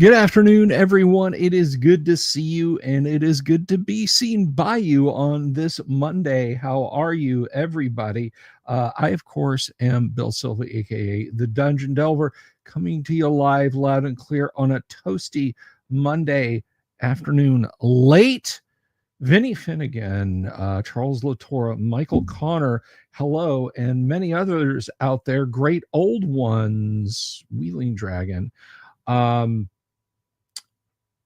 Good afternoon, everyone. It is good to see you, and it is good to be seen by you on this Monday. How are you, everybody? I, of course, am Bill Silva, aka the Dungeon Delver, coming to you live, loud and clear on a toasty Monday afternoon. Late Vinny Finnegan, Charles Latorre, Michael Connor, hello, and many others out there, great old ones, Wheeling Dragon.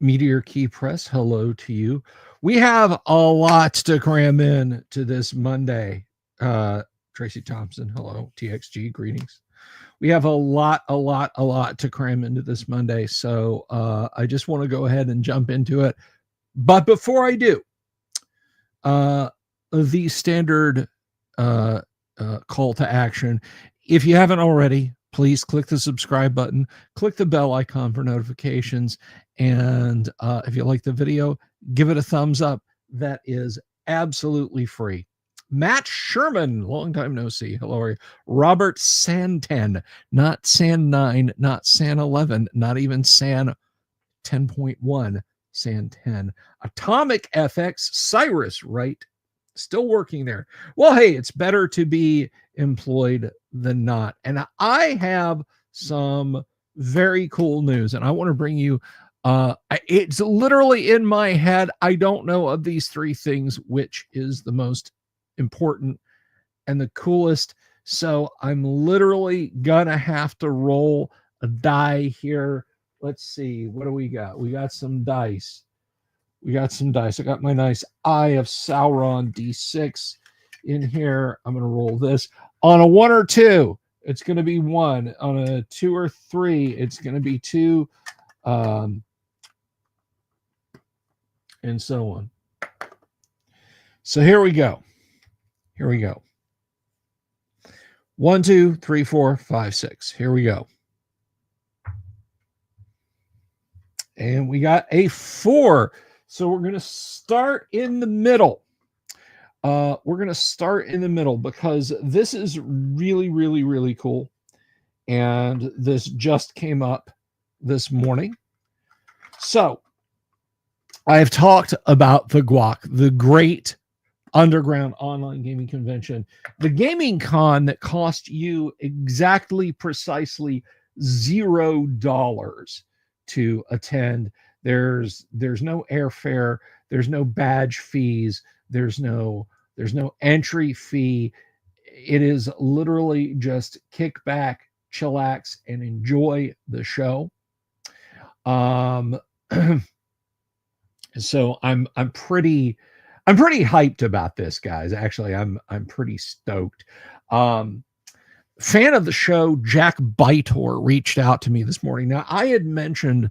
Meteor Key Press, hello to you. We have a lot to cram in to this Monday. Tracy Thompson, hello. TXG, greetings. We have a lot to cram into this Monday. So I just want to go ahead and jump into it. But before I do, the standard call to action. If you haven't already, please click the subscribe button, click the bell icon for notifications, and if you like the video, give it a thumbs up. That is absolutely free. Matt Sherman, long time no see. Hello, are you? Robert San10, not San 9, not San 11, not even San 10.1, San 10. Atomic FX, Cyrus, right? Still working there. Well, hey, it's better to be employed than not. And I have some very cool news, and I want to bring you it's literally in my head. I don't know of these three things which is the most important and the coolest. So I'm literally gonna have to roll a die here. Let's see, what do we got? We got some dice. I got my nice Eye of Sauron D6 in here. I'm going to roll this. On a 1 or 2, it's going to be 1. On a 2 or 3, it's going to be 2. And so on. So here we go. 1, 2, 3, 4, 5, 6. Here we go. And we got a 4. So we're going to start in the middle. Because this is really cool. And this just came up this morning. So I have talked about the GWOC, the Great Underground Online Gaming Convention, the gaming con that cost you precisely $0 to attend. There's no airfare, there's no badge fees, there's no entry fee. It is literally just kick back, chillax, and enjoy the show. So I'm pretty hyped about this, guys. Actually, I'm pretty stoked. Fan of the show, Jack Bytor, reached out to me this morning. Now, I had mentioned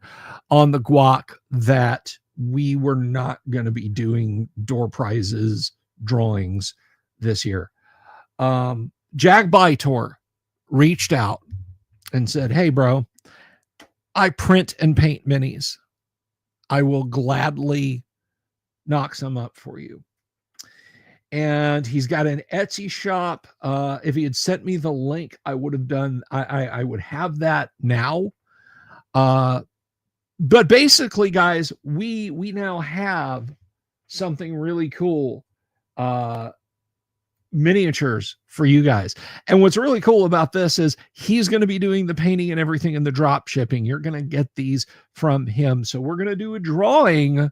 on the GWOC that we were not going to be doing door prizes drawings this year. Jack Bytor reached out and said, "Hey, bro, I print and paint minis. I will gladly knock some up for you." And he's got an Etsy shop. If he had sent me the link, I would have done, I would have that now. But basically, guys, we now have something really cool, miniatures for you guys. And what's really cool about this is he's going to be doing the painting and everything in the drop shipping. You're going to get these from him. So we're going to do a drawing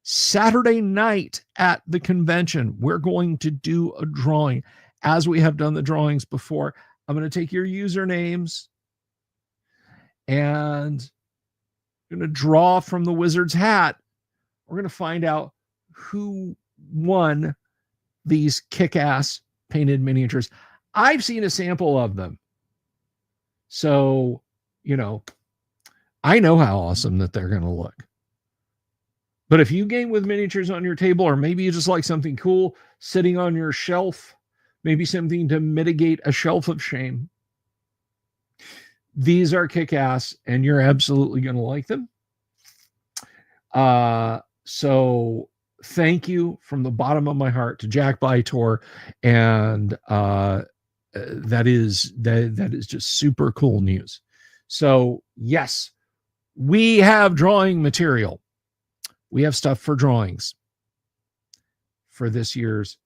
Saturday night at the convention. We're going to do a drawing as we have done the drawings before. I'm going to take your usernames and I'm going to draw from the wizard's hat. We're going to find out who won these kick-ass painted miniatures. I've seen a sample of them. So, I know how awesome that they're going to look. But if you game with miniatures on your table, or maybe you just like something cool sitting on your shelf, maybe something to mitigate a shelf of shame, these are kick-ass, and you're absolutely going to like them. So thank you from the bottom of my heart to Jack Bytor, and that is just super cool news. So yes, We have drawing material. We have stuff for drawings for this year's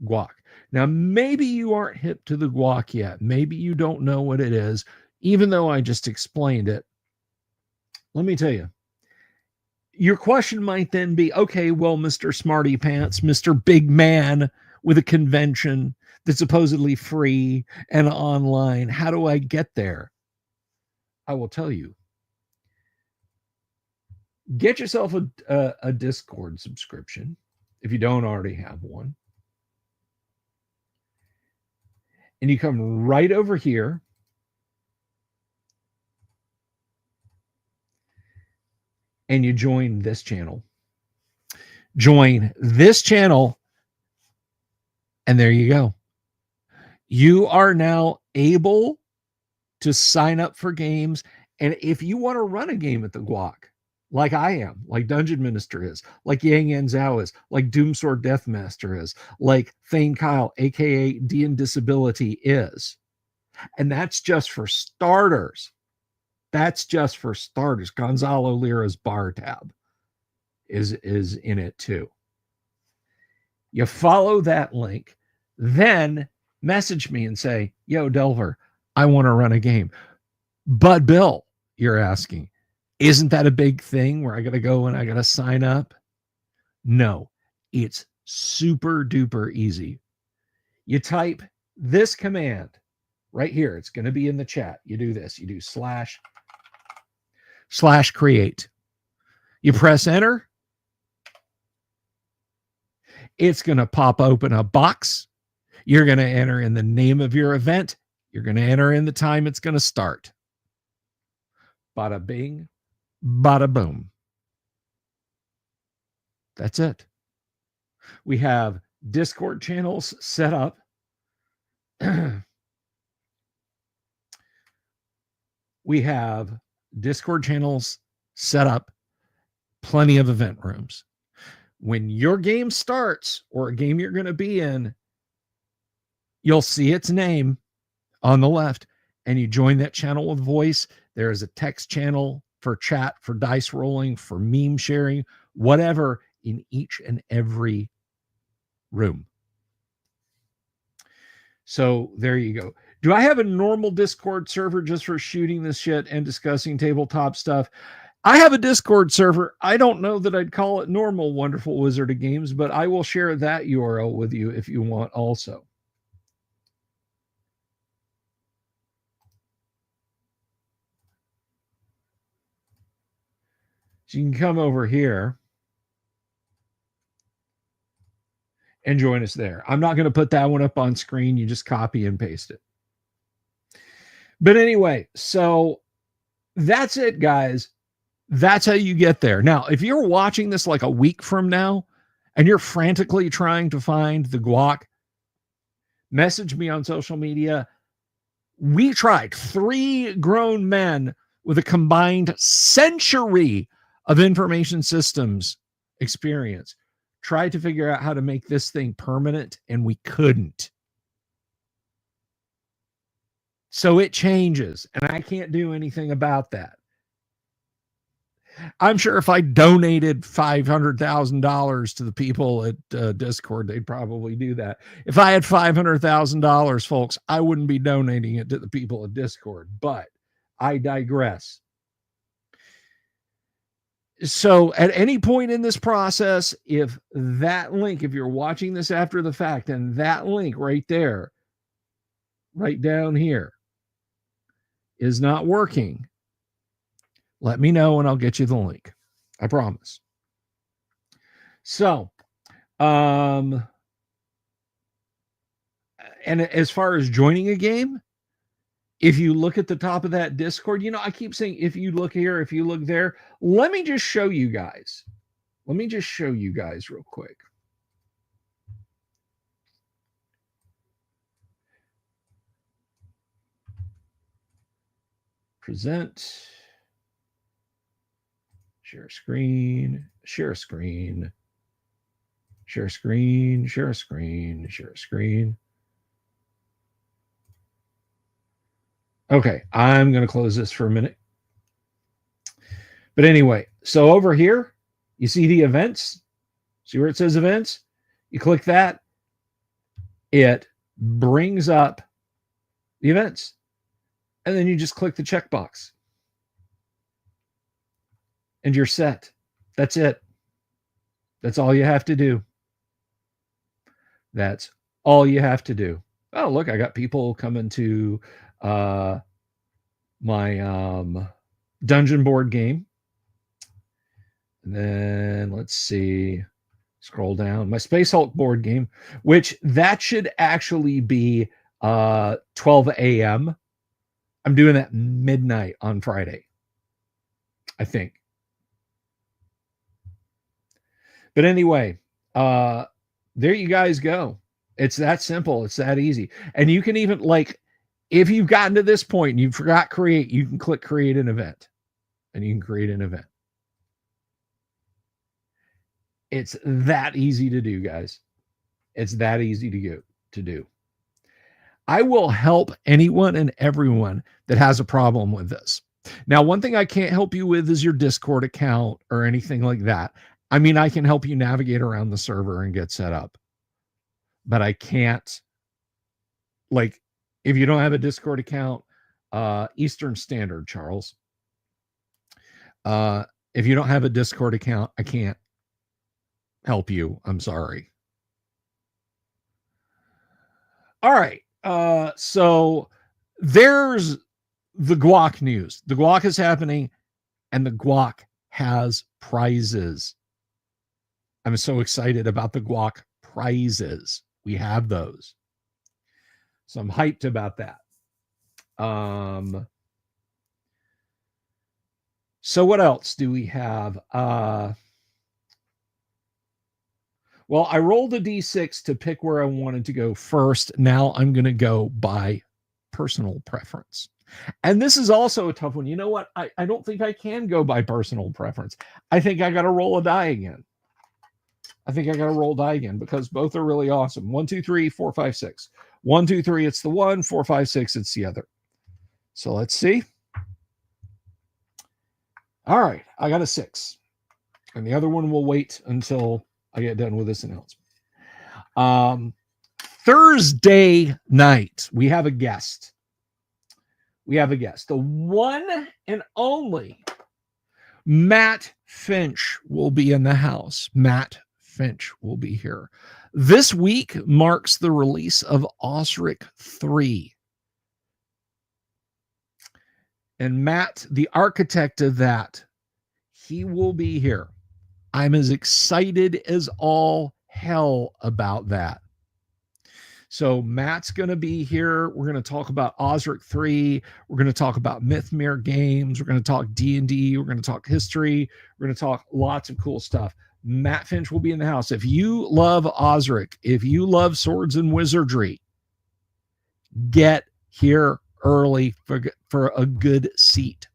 guac. Now, maybe you aren't hip to the guac yet. Maybe you don't know what it is, even though I just explained it. Let me tell you. Your question might then be, okay, well, Mr. Smarty Pants, Mr. Big Man with a convention that's supposedly free and online, how do I get there? I will tell you. Get yourself a Discord subscription if you don't already have one. And you come right over here. And you join this channel. Join this channel. And there you go. You are now able to sign up for games. And if you want to run a game at the guac, like I am, like Dungeon Minister is, like Yang Yan Zhao is, like Doomsword Deathmaster is, like Thane Kyle, aka D and Disability is. And that's just for starters. That's just for starters. Gonzalo Lira's bar tab is in it too. You follow that link, then message me and say, yo, Delver, I want to run a game. But Bill, you're asking, isn't that a big thing where I got to go and I got to sign up? No, it's super duper easy. You type this command right here. It's going to be in the chat. You do this. You do /create. You press enter. It's going to pop open a box. You're going to enter in the name of your event. You're going to enter in the time it's going to start. Bada bing, bada boom. That's it. We have Discord channels set up. We have Discord channels set up. Plenty of event rooms. When your game starts or a game you're going to be in, you'll see its name on the left and you join that channel with voice. There is a text channel for chat, for dice rolling, for meme sharing, whatever, in each and every room. So there you go. Do I have a normal Discord server just for shooting this shit and discussing tabletop stuff? I have a Discord server. I don't know that I'd call it normal, Wonderful Wizard of Games, but I will share that URL with you if you want also. So you can come over here and join us there. I'm not going to put that one up on screen. You just copy and paste it. But anyway, so that's it, guys. That's how you get there. Now, if you're watching this like a week from now and you're frantically trying to find the guac, message me on social media. We tried. 3 grown men with a combined century of information systems experience tried to figure out how to make this thing permanent, and we couldn't. So it changes, and I can't do anything about that. I'm sure if I donated $500,000 to the people at Discord, they'd probably do that. If I had $500,000, folks, I wouldn't be donating it to the people at Discord, but I digress. So at any point in this process, if that link, if you're watching this after the fact, and that link right there, right down here, is not working, let me know and I'll get you the link. I promise. So, and as far as joining a game, if you look at the top of that Discord, you know, I keep saying, if you look here, if you look there, let me just show you guys. Let me just show you guys real quick. Present. Share screen, share screen, share screen, share screen, share screen. Okay, I'm going to close this for a minute. But anyway, so over here, you see the events. See where it says events? You click that, it brings up the events. And then you just click the checkbox. And you're set. That's it. That's all you have to do. That's all you have to do. Oh, look, I got people coming to my dungeon board game. And then let's see, scroll down. My Space Hulk board game, which that should actually be 12 a.m. I'm doing that midnight on Friday, I think. But anyway, there you guys go. It's that simple. It's that easy. And you can even, like, if you've gotten to this point and you forgot create, you can click create an event and you can create an event. It's that easy to do, guys. It's that easy to do. I will help anyone and everyone that has a problem with this. Now, one thing I can't help you with is your Discord account or anything like that. I mean, I can help you navigate around the server and get set up, but I can't, like, if you don't have a Discord account, Eastern Standard, Charles. If you don't have a Discord account, I can't help you. I'm sorry. All right. So there's the guac news. The guac is happening, and the guac has prizes. I'm so excited about the guac prizes. We have those. So I'm hyped about that. So what else do we have? Well, I rolled a d6 to pick where I wanted to go first. Now I'm going to go by personal preference. And this is also a tough one. You know what? I don't think I can go by personal preference. I think I got to roll a die again. Because both are really awesome. 1, 2, 3, 4, 5, 6. 1, 2, 3, it's the one. 4, 5, 6, it's the other. So let's see. All right, I got a 6. And the other one will wait until I get done with this announcement. Thursday night, we have a guest. The one and only Matt Finch will be in the house. Matt Finch will be here. This week marks the release of Osric 3. And Matt, the architect of that, he will be here. I'm as excited as all hell about that. So Matt's going to be here. We're going to talk about Osric 3. We're going to talk about Mythmere games. We're going to talk D&D. We're going to talk history. We're going to talk lots of cool stuff. Matt Finch will be in the house. If you love Osric, if you love swords and wizardry, get here early for a good seat.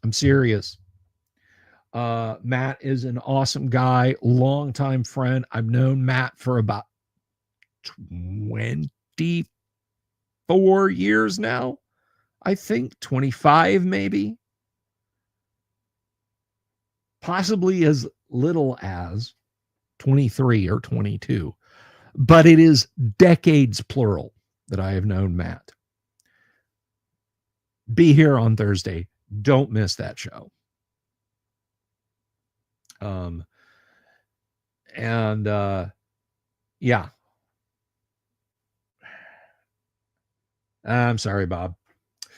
I'm serious. Matt is an awesome guy, longtime friend. I've known Matt for about 24 years now. I think 25 maybe. Possibly as little as 23 or 22. But it is decades plural that I have known Matt. Be here on Thursday. Don't miss that show. Yeah. I'm sorry, Bob,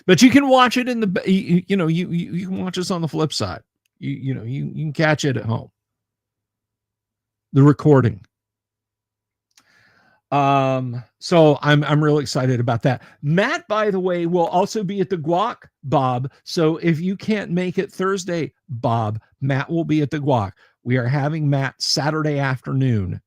but you can watch it in the, you can watch us on the flip side. You can catch it at home. The recording. So I'm really excited about that. Matt, by the way, will also be at the Guac, Bob. So if you can't make it Thursday, Bob, Matt will be at the Guac. We are having Matt Saturday afternoon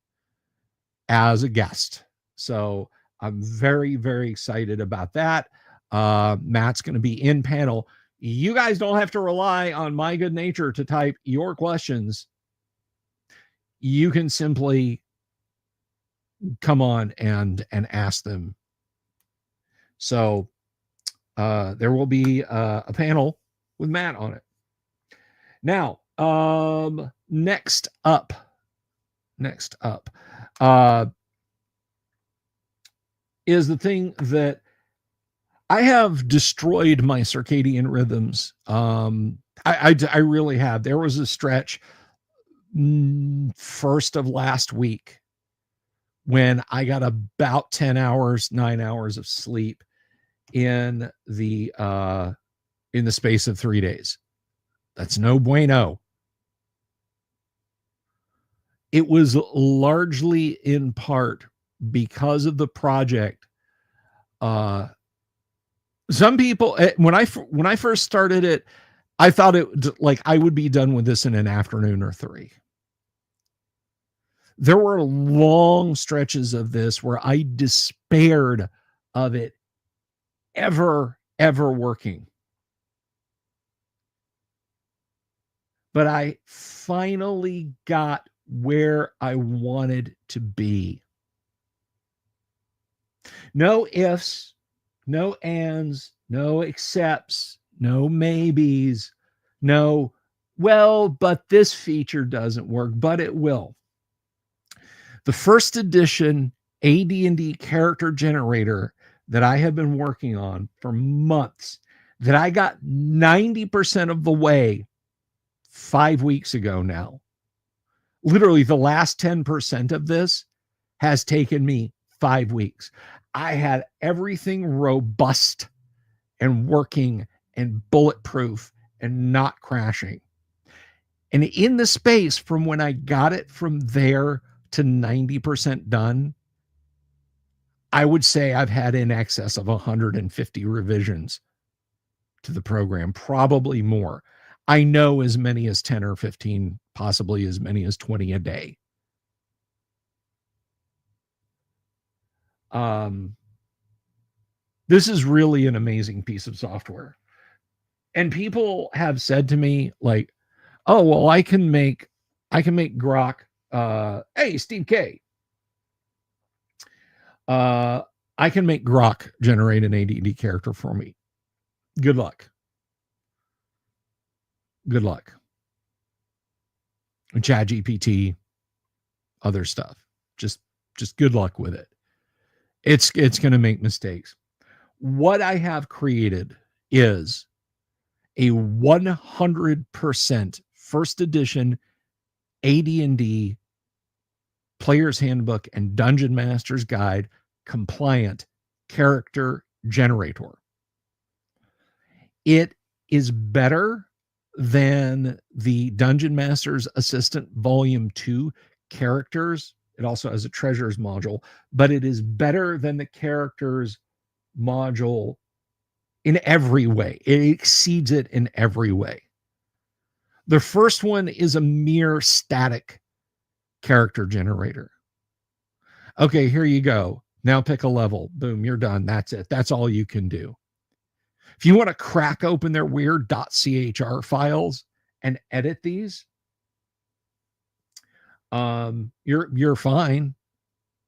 as a guest. So I'm very, very excited about that. Matt's going to be in panel. You guys don't have to rely on my good nature to type your questions. You can simply come on and ask them. So there will be a panel with Matt on it. Now, next up, uh, is the thing that I have destroyed my circadian rhythms. I really have. There was a stretch first of last week when I got about 10 hours, 9 hours of sleep in the space of 3 days. That's no bueno. It was largely in part because of the project. Some people, when I first started it, I thought it like I would be done with this in an afternoon or 3. There were long stretches of this where I despaired of it ever working. But I finally got where I wanted to be. No ifs, no ands, no excepts, no maybes, no, well, but this feature doesn't work, but it will. The first edition AD&D character generator that I have been working on for months, that I got 90% of the way 5 weeks ago now. Literally the last 10% of this has taken me 5 weeks. I had everything robust and working and bulletproof and not crashing. And in the space from when I got it from there to 90% done, I would say I've had in excess of 150 revisions to the program, probably more. I know as many as 10 or 15, possibly as many as 20 a day. This is really an amazing piece of software. And people have said to me, like, oh, well, I can make Grok. Hey, Steve K. I can make Grok generate an AD&D character for me. Good luck. Good luck. ChatGPT, other stuff. Just good luck with it. It's going to make mistakes. What I have created is a 100% first edition AD&D Player's Handbook and Dungeon Master's Guide compliant character generator. It is better than the Dungeon Master's Assistant Volume 2 characters. It also has a treasures module, but it is better than the characters module in every way. It exceeds it in every way. The first one is a mere static character generator. Okay, here you go. Now pick a level. Boom, you're done. That's it. That's all you can do. If you want to crack open their weird .chr files and edit these, you're fine.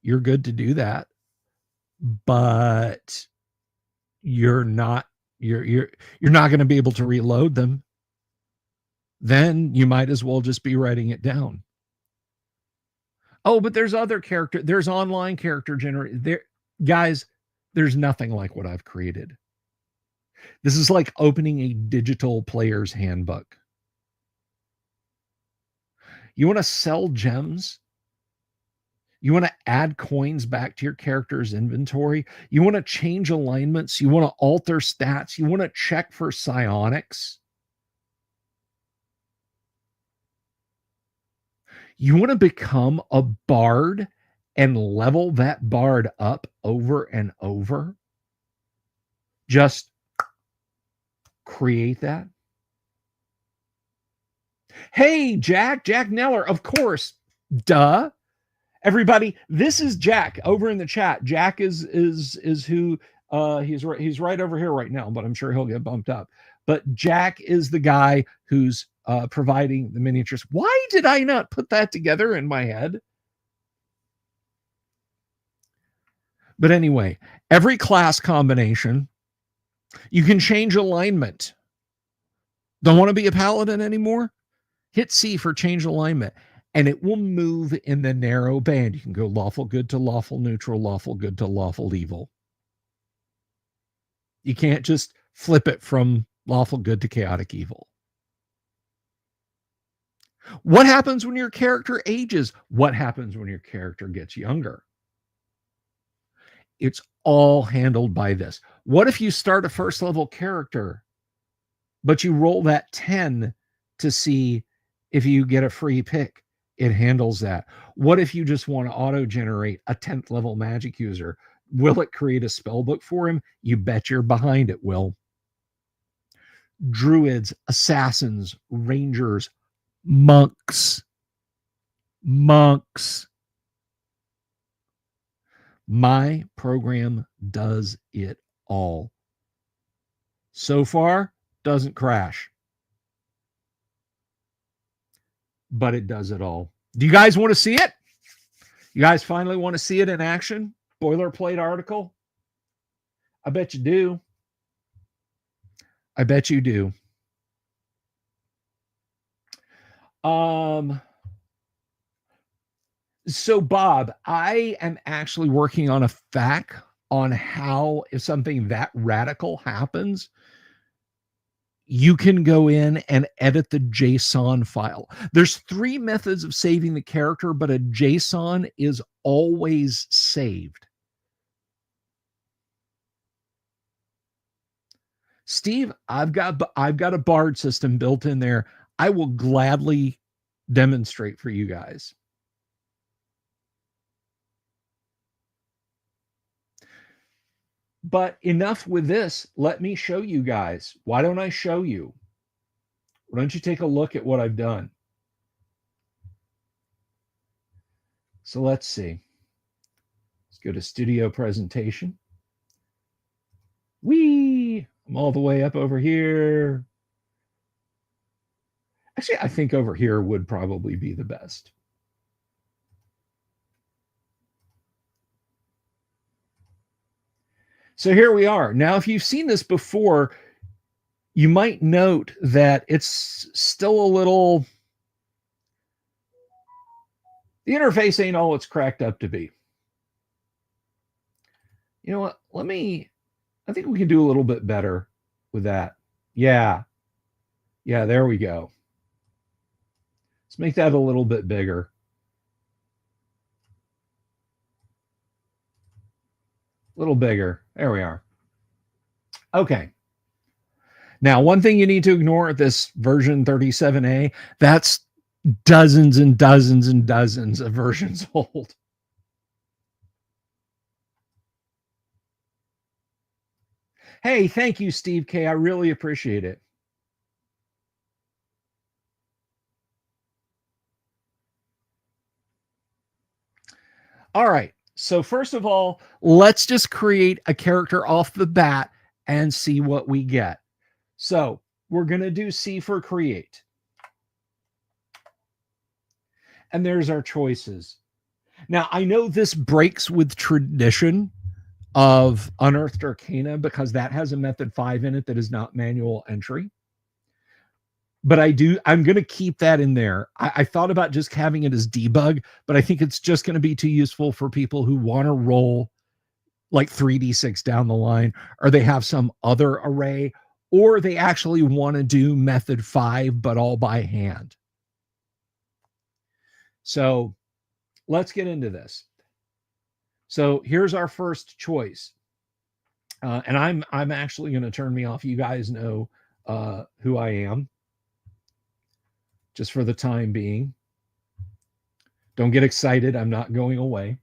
You're good to do that. But you're not going to be able to reload them. Then you might as well just be writing it down. Oh, but there's online character generator there, guys. There's nothing like what I've created. This is like opening a digital player's handbook. You want to sell gems? You want to add coins back to your character's inventory? You want to change alignments? You want to alter stats? You want to check for psionics? You want to become a bard and level that bard up over and over? Just create that. Hey, Jack Neller, of course. Duh. Everybody, this is Jack over in the chat. Jack is who he's right over here right now, but I'm sure he'll get bumped up. But Jack is the guy who's providing the miniatures. Why did I not put that together in my head? But anyway, every class combination, you can change alignment. Don't want to be a paladin anymore? hit C for change alignment, and it will move in the narrow band. You can go lawful good to lawful neutral, lawful good to lawful evil. You can't just flip it from lawful good to chaotic evil. What happens when your character ages? What happens when your character gets younger? It's all handled by this. What if you start a first level character, but you roll that 10 to see if you get a free pick? It handles that. What if you just want to auto generate a 10th level magic user? Will it create a spell book for him? You bet you're behind it will. Druids, assassins, rangers, monks. My program does it all. So far, doesn't crash. But it does it all. Do you guys want to see it? You guys finally want to see it in action? Boilerplate article? I bet you do. I bet you do. So Bob, I am actually working on a FAQ on how, if something that radical happens, you can go in and edit the JSON file. There's 3 methods of saving the character, but a JSON is always saved. Steve, I've got a Bard system built in there. I will gladly demonstrate for you guys. But enough with this. Let me show you guys. Why don't I show you? Why don't you take a look at what I've done? So let's see. Let's go to Studio Presentation. Whee! I'm all the way up over here. Actually, I think over here would probably be the best. So here we are. Now, if you've seen this before, you might note that it's still a little, the interface ain't all it's cracked up to be. You know what? I think we can do a little bit better with that. Yeah, there we go. Let's make that a little bit bigger. A little bigger. There we are. Okay. Now, one thing you need to ignore at this version 37A, that's dozens and dozens and dozens of versions old. Hey, thank you, Steve K. I really appreciate it. All right. So first of all, let's just create a character off the bat and see what we get. So we're going to do C for create. And there's our choices. Now, I know this breaks with tradition of Unearthed Arcana because that has a method 5 in it that is not manual entry. But I'm going to keep that in there. I thought about just having it as debug, but I think it's just going to be too useful for people who want to roll like 3d6 down the line, or they have some other array, or they actually want to do method 5, but all by hand. So let's get into this. So here's our first choice. And I'm actually going to turn me off. You guys know who I am, just for the time being. Don't get excited. I'm not going away.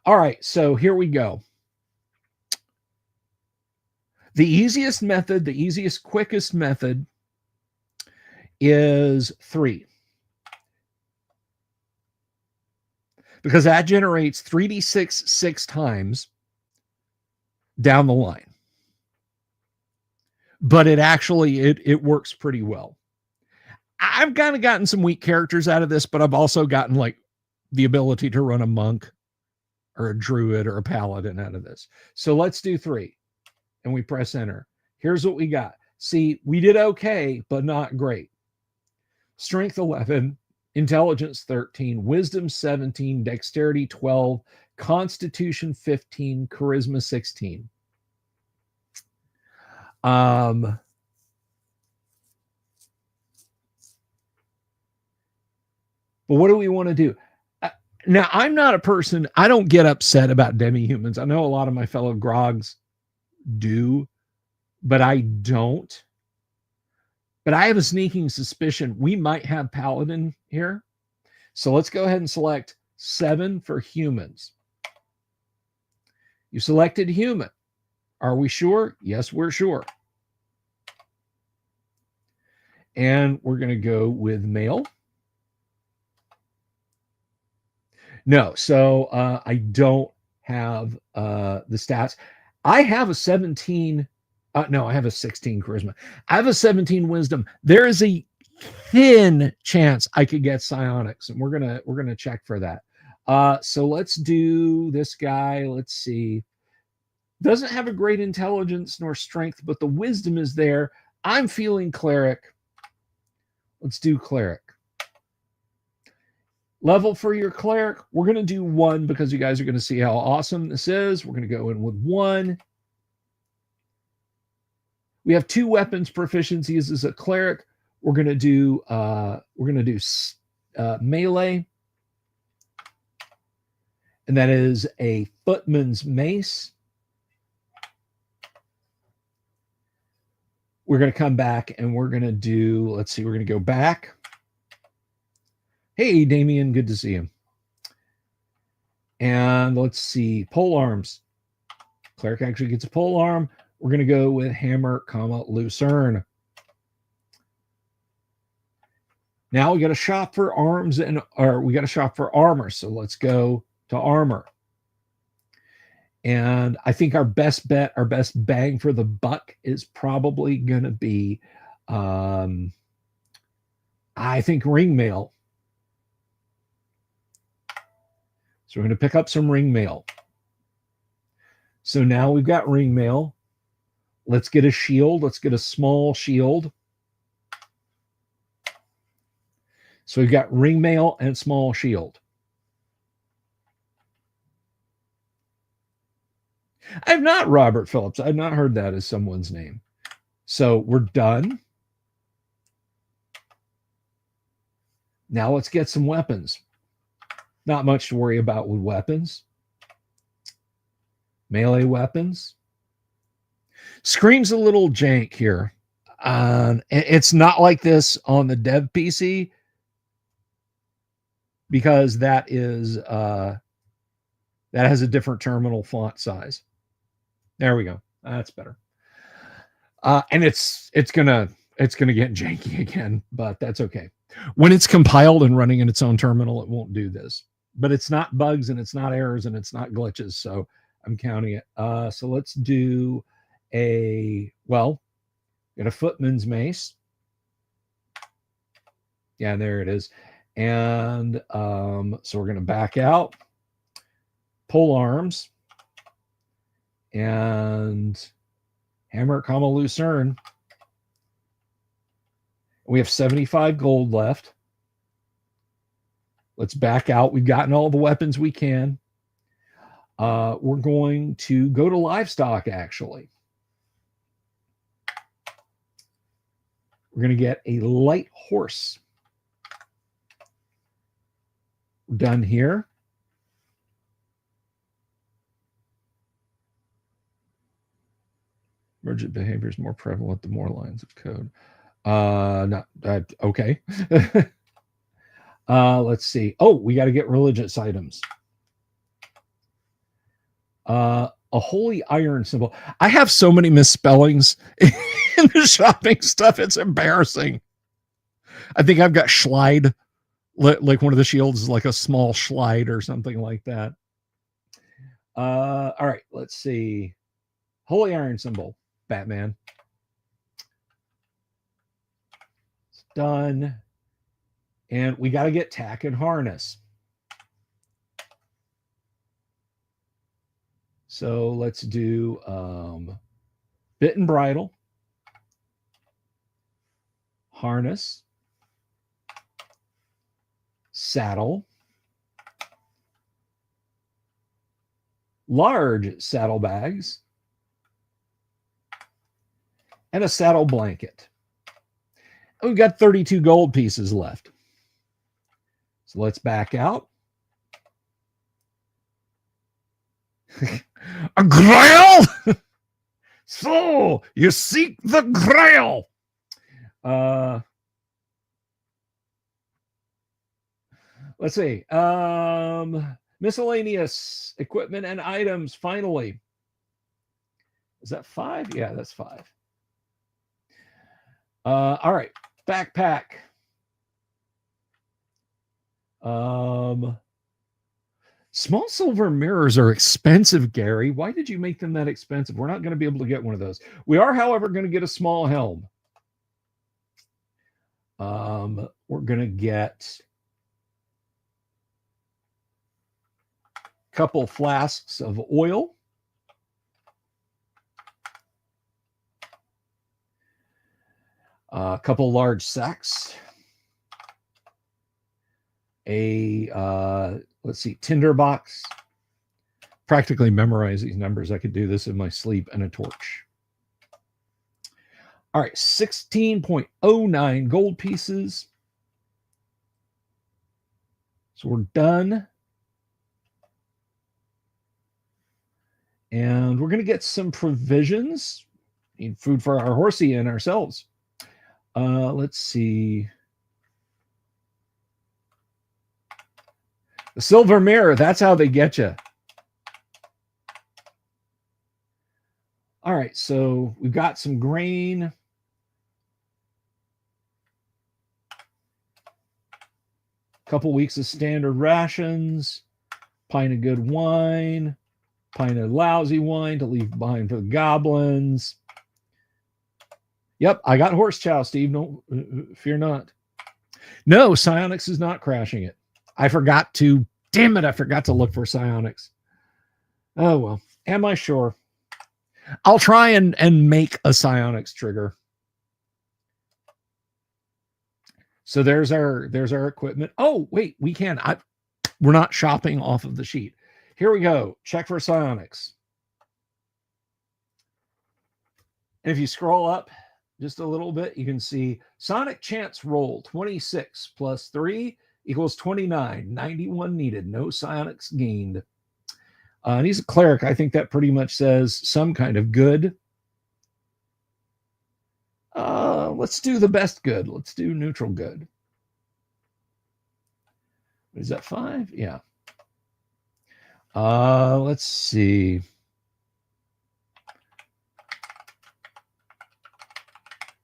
All right, so here we go. The easiest method, the easiest, quickest method is 3. Because that generates 3d6 6 times down the line. But it actually, it works pretty well. I've kind of gotten some weak characters out of this, but I've also gotten like the ability to run a monk or a druid or a paladin out of this. So let's do 3. And we press enter. Here's what we got. See, we did okay, but not great. Strength 11, intelligence 13, wisdom 17, dexterity 12, constitution 15, charisma 16. But what do we want to do? Now, I'm not a person, I don't get upset about demi-humans. I know a lot of my fellow grogs do, but I don't. But I have a sneaking suspicion we might have paladin here. So let's go ahead and select 7 for humans. You selected human. Are we sure? Yes, we're sure. And we're going to go with male. No, so I don't have the stats. I have a 17. No, I have a 16 charisma. I have a 17 wisdom. There is a thin chance I could get psionics, and we're gonna check for that. So let's do this guy. Let's see. Doesn't have a great intelligence nor strength, but the wisdom is there. I'm feeling cleric. Let's do cleric. Level for your cleric, we're going to do 1 because you guys are going to see how awesome this is. We're going to go in with 1. We have 2 weapons proficiencies as a cleric. We're going to do melee, and that is a footman's mace. We're going to come back and we're going to do, let's see, we're going to go back. Hey, Damien, good to see you. And let's see, pole arms. Cleric actually gets a pole arm. We're going to go with hammer, lucerne. Now we got to shop for arms we got to shop for armor. So let's go to armor. And I think our best bet, our best bang for the buck is probably going to be, I think ringmail. So we're going to pick up some ringmail. So now we've got ringmail. Let's get a shield. Let's get a small shield. So we've got ringmail and small shield. I've not Robert Phillips. I've not heard that as someone's name. So we're done. Now let's get some weapons. Not much to worry about with weapons. Melee weapons. Scream's a little jank here. It's not like this on the dev PC because that is that has a different terminal font size. There we go. That's better. And it's gonna get janky again, but that's okay. When it's compiled and running in its own terminal, it won't do this. But it's not bugs and it's not errors and it's not glitches, so I'm counting it. So let's do got a footman's mace. Yeah, there it is. And so we're going to back out, pole arms, and hammer, lucerne. We have 75 gold left. Let's back out. We've gotten all the weapons we can. We're going to go to livestock, actually. We're going to get a light horse. We're done here. Emergent behavior is more prevalent the more lines of code. Okay. Let's see. Oh, we got to get religious items. A holy iron symbol. I have so many misspellings in the shopping stuff. It's embarrassing. I think I've got Schlide, like one of the shields is like a small Schlide or something like that. All right, let's see. Holy iron symbol, Batman. It's done. And we got to get tack and harness. So let's do bit and bridle, harness, saddle, large saddlebags, and a saddle blanket. We've got 32 gold pieces left. So let's back out. A grail? So you seek the grail. Let's see. Miscellaneous equipment and items, finally. Is that 5? Yeah, that's 5. All right. Backpack. Small silver mirrors are expensive, Gary. Why did you make them that expensive? We're not going to be able to get one of those. We are, however, going to get a small helm. We're going to get a couple flasks of oil. A couple large sacks. Let's see, tinder box. Practically memorize these numbers. I could do this in my sleep, and a torch. All right, 16.09 gold pieces. So we're done. And we're going to get some provisions. Need food for our horsey and ourselves. Let's see. The silver mirror, that's how they get you. All right, so we've got some grain. Couple weeks of standard rations. Pint of good wine. Pint of lousy wine to leave behind for the goblins. Yep, I got horse chow, Steve. No, fear not. No, psionics is not crashing it. I forgot to, damn it, I forgot to look for psionics. Oh, well, am I sure? I'll try and make a psionics trigger. So there's our equipment. Oh, wait, we can. We're not shopping off of the sheet. Here we go. Check for psionics. And if you scroll up just a little bit, you can see Sonic Chance roll 26 plus 3 equals 29. 91 needed. No psionics gained. And he's a cleric. I think that pretty much says some kind of good. Let's do the best good. Let's do neutral good. Is that 5? Yeah. Let's see.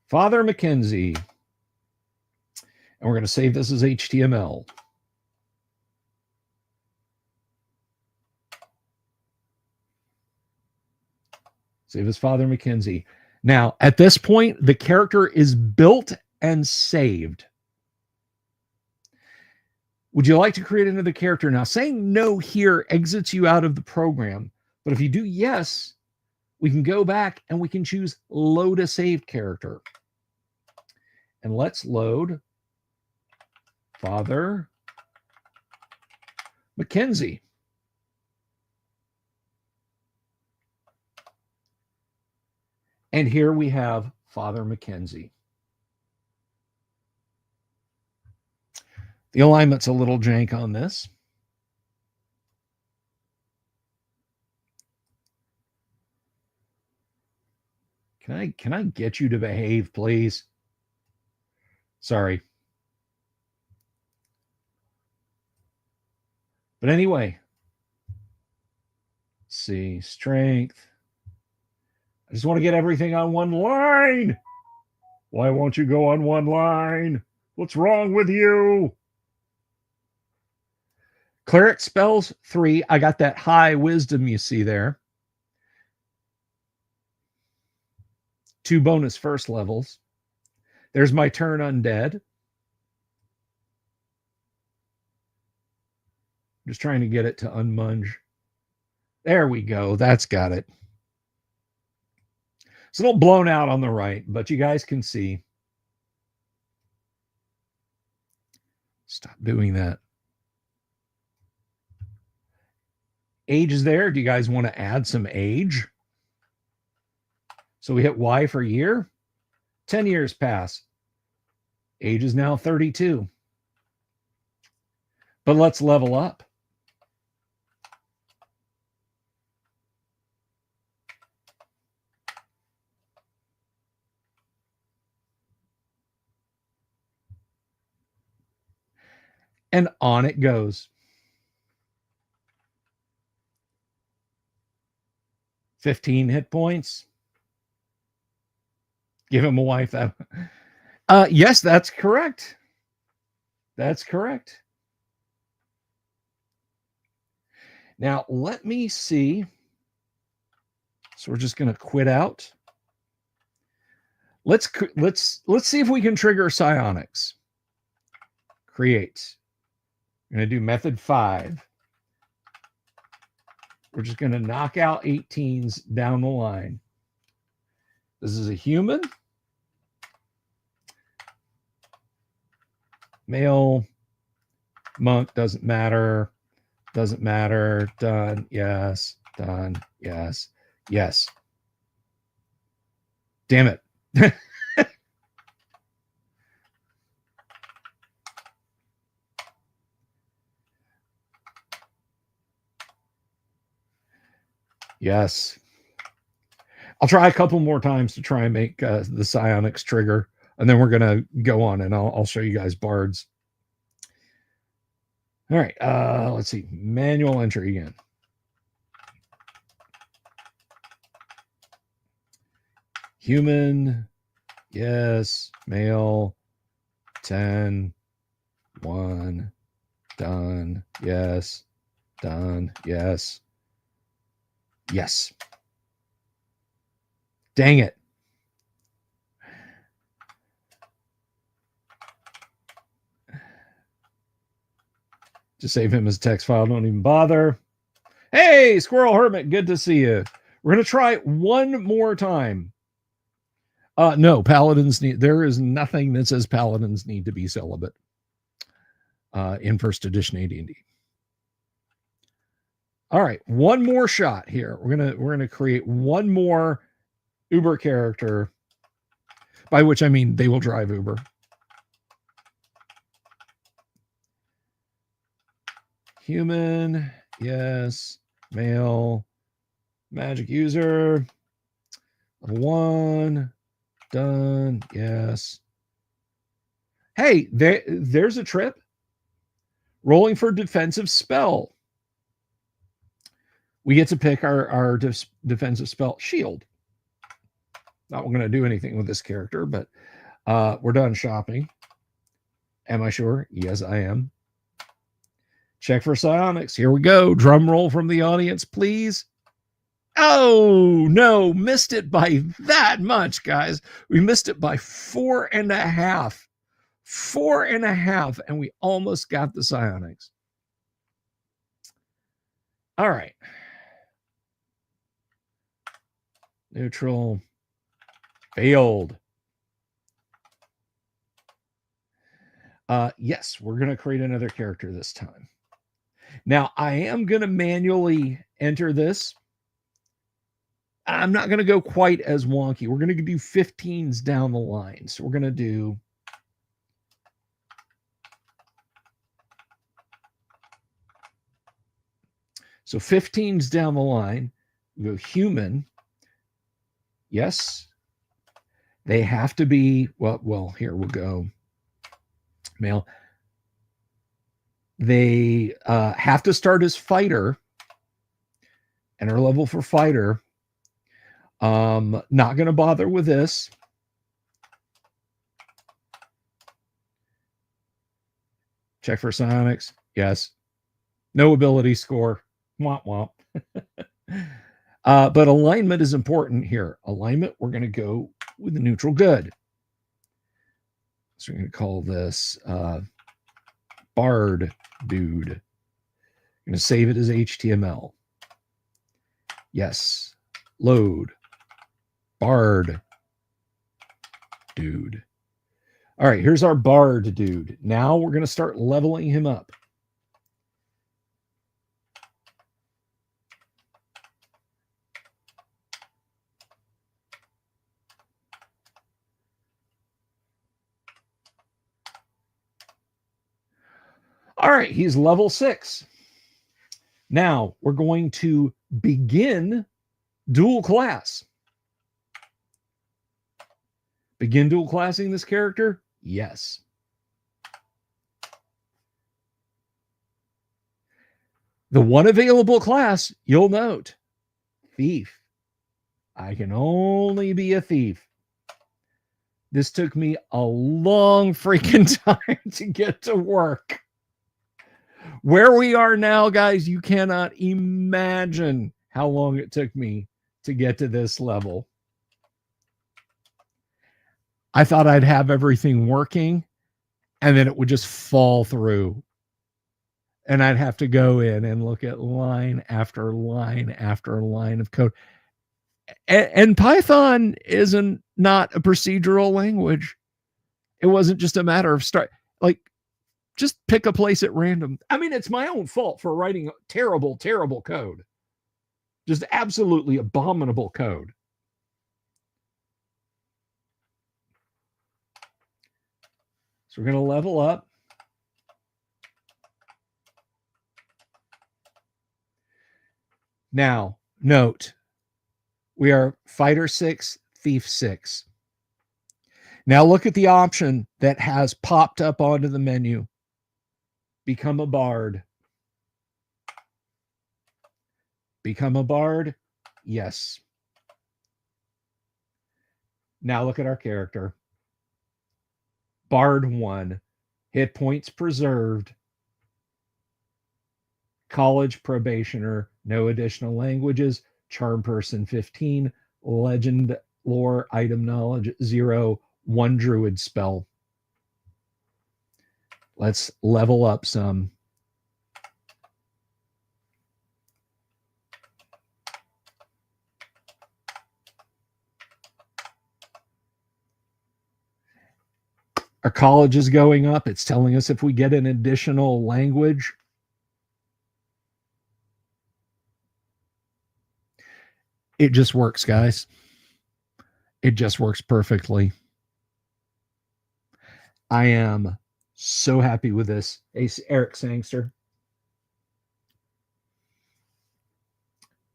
Father Mackenzie. And we're going to save this as HTML. Save as Father Mackenzie. Now, at this point, the character is built and saved. Would you like to create another character? Now, saying no here exits you out of the program. But if you do yes, we can go back and we can choose load a saved character. And let's load Father Mackenzie. And here we have Father Mackenzie. The alignment's a little jank on this. Can I get you to behave, please? Sorry. But anyway, let's see, strength. I just want to get everything on one line. Why won't you go on one line? What's wrong with you? Cleric spells 3. I got that high wisdom you see there. 2 bonus first levels. There's my turn undead. Just trying to get it to unmunge. There we go. That's got it. It's a little blown out on the right, but you guys can see. Stop doing that. age is there. Do you guys want to add some age? So we hit Y for year. 10 years pass. Age is now 32. But let's level up. And on it goes. 15 hit points. Give him a wife. Yes, that's correct. That's correct. Now, let me see. So we're just going to quit out. Let's see if we can trigger psionics. Create. I'm going to do method 5. We're just going to knock out 18s down the line. This is a human. Male. Monk, doesn't matter. Doesn't matter. Done. Yes. Done. Yes. Yes. Damn it. Yes. I'll try a couple more times to try and make the psionics trigger, and then we're going to go on, and I'll show you guys bards. All right. Let's see. Manual entry again. Human. Yes. Male. 10. 1. Done. Yes. Done. Yes. Yes. Dang it. Just save him as a text file. Don't even bother. Hey, Squirrel Hermit. Good to see you. We're going to try one more time. No, paladins need, there is nothing that says paladins need to be celibate in first edition AD&D. All right, one more shot here. We're gonna create one more Uber character, by which I mean they will drive Uber. Human, yes. Male, magic user. 1. Done. Yes. Hey, there's a trip. Rolling for defensive spell. We get to pick our defensive spell, shield. Not going to do anything with this character, but we're done shopping. Am I sure? Yes, I am. Check for psionics. Here we go. Drum roll from the audience, please. Oh, no. Missed it by that much, guys. We missed it by 4.5. 4.5, and we almost got the psionics. All right. Neutral. Failed. Yes, we're going to create another character this time. Now, I am going to manually enter this. I'm not going to go quite as wonky. We're going to do 15s down the line. So we're going to do so 15s down the line. We go human. Yes. They have to be, well, here we'll go. Male. They have to start as fighter. Enter level for fighter. Not going to bother with this. Check for psionics. Yes. No ability score. Womp womp. But alignment is important here. Alignment, we're going to go with the neutral good. So we're going to call this Bard Dude. I'm going to save it as HTML. Yes. Load. Bard Dude. All right, here's our Bard Dude. Now we're going to start leveling him up. All right, he's level 6. Now we're going to begin dual class. Begin dual classing this character? Yes. The one available class, you'll note, thief. I can only be a thief. This took me a long freaking time to get to work. Where we are now, guys, you cannot imagine how long it took me to get to this level. I thought I'd have everything working, and then it would just fall through. And I'd have to go in and look at line after line after line of code. And Python isn't not a procedural language. It wasn't just a matter of just pick a place at random. I mean, it's my own fault for writing terrible, terrible code. Just absolutely abominable code. So we're going to level up. Now, note, we are Fighter 6, Thief 6. Now look at the option that has popped up onto the menu. Become a bard. Become a bard? Yes. Now look at our character. Bard 1. Hit points preserved. College probationer. No additional languages. Charm person 15. Legend lore item knowledge 0. 1 druid spell. Let's level up some. Our college is going up. It's telling us if we get an additional language. It just works, guys. It just works perfectly. I am so happy with this. Hey, Eric Sangster.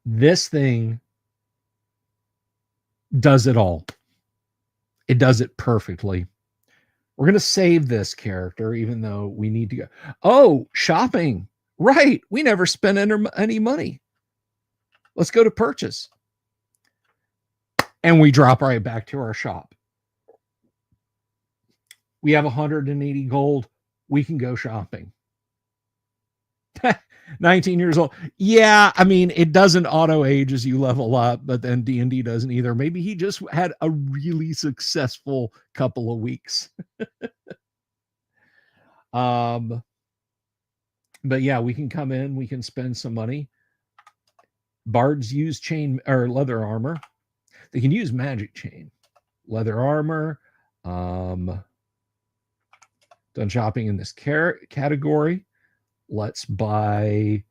This thing does it all. It does it perfectly. We're going to save this character, even though we need to go. Oh, shopping. Right. We never spent any money. Let's go to purchase. And we drop right back to our shop. We have 180 gold. We can go shopping. 19 years old. Yeah, I mean, it doesn't auto age as you level up, but then D&D doesn't either. Maybe he just had a really successful couple of weeks. But yeah, we can come in, we can spend some money. Bards use chain or leather armor. They can use magic chain. Leather armor. Done shopping in this category. Let's buy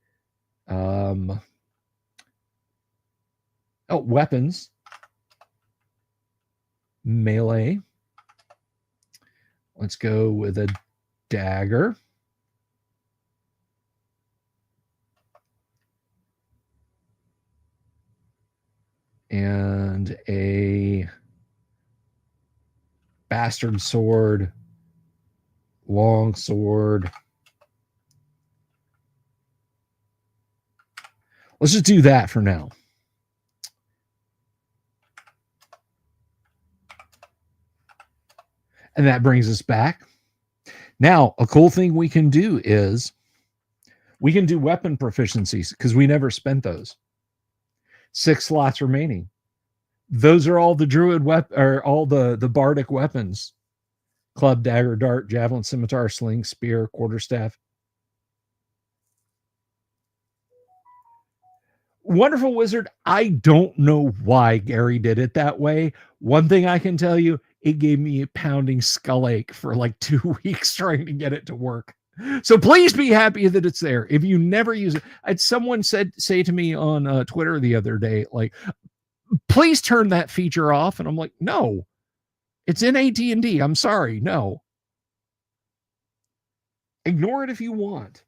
weapons. Melee. Let's go with a dagger. And a bastard sword, long sword. Let's just do that for now. And that brings us back. Now, a cool thing we can do is we can do weapon proficiencies because we never spent those. 6 slots remaining. Those are all the druid all the bardic weapons. Club, dagger, dart, javelin, scimitar, sling, spear, quarterstaff. Wonderful Wizard, I don't know why Gary did it that way. One thing I can tell you, it gave me a pounding skull ache for like 2 weeks trying to get it to work. So please be happy that it's there. If you never use it, someone say to me on Twitter the other day, like, please turn that feature off. And I'm like, no, it's in AT&T. I'm sorry. No. Ignore it if you want.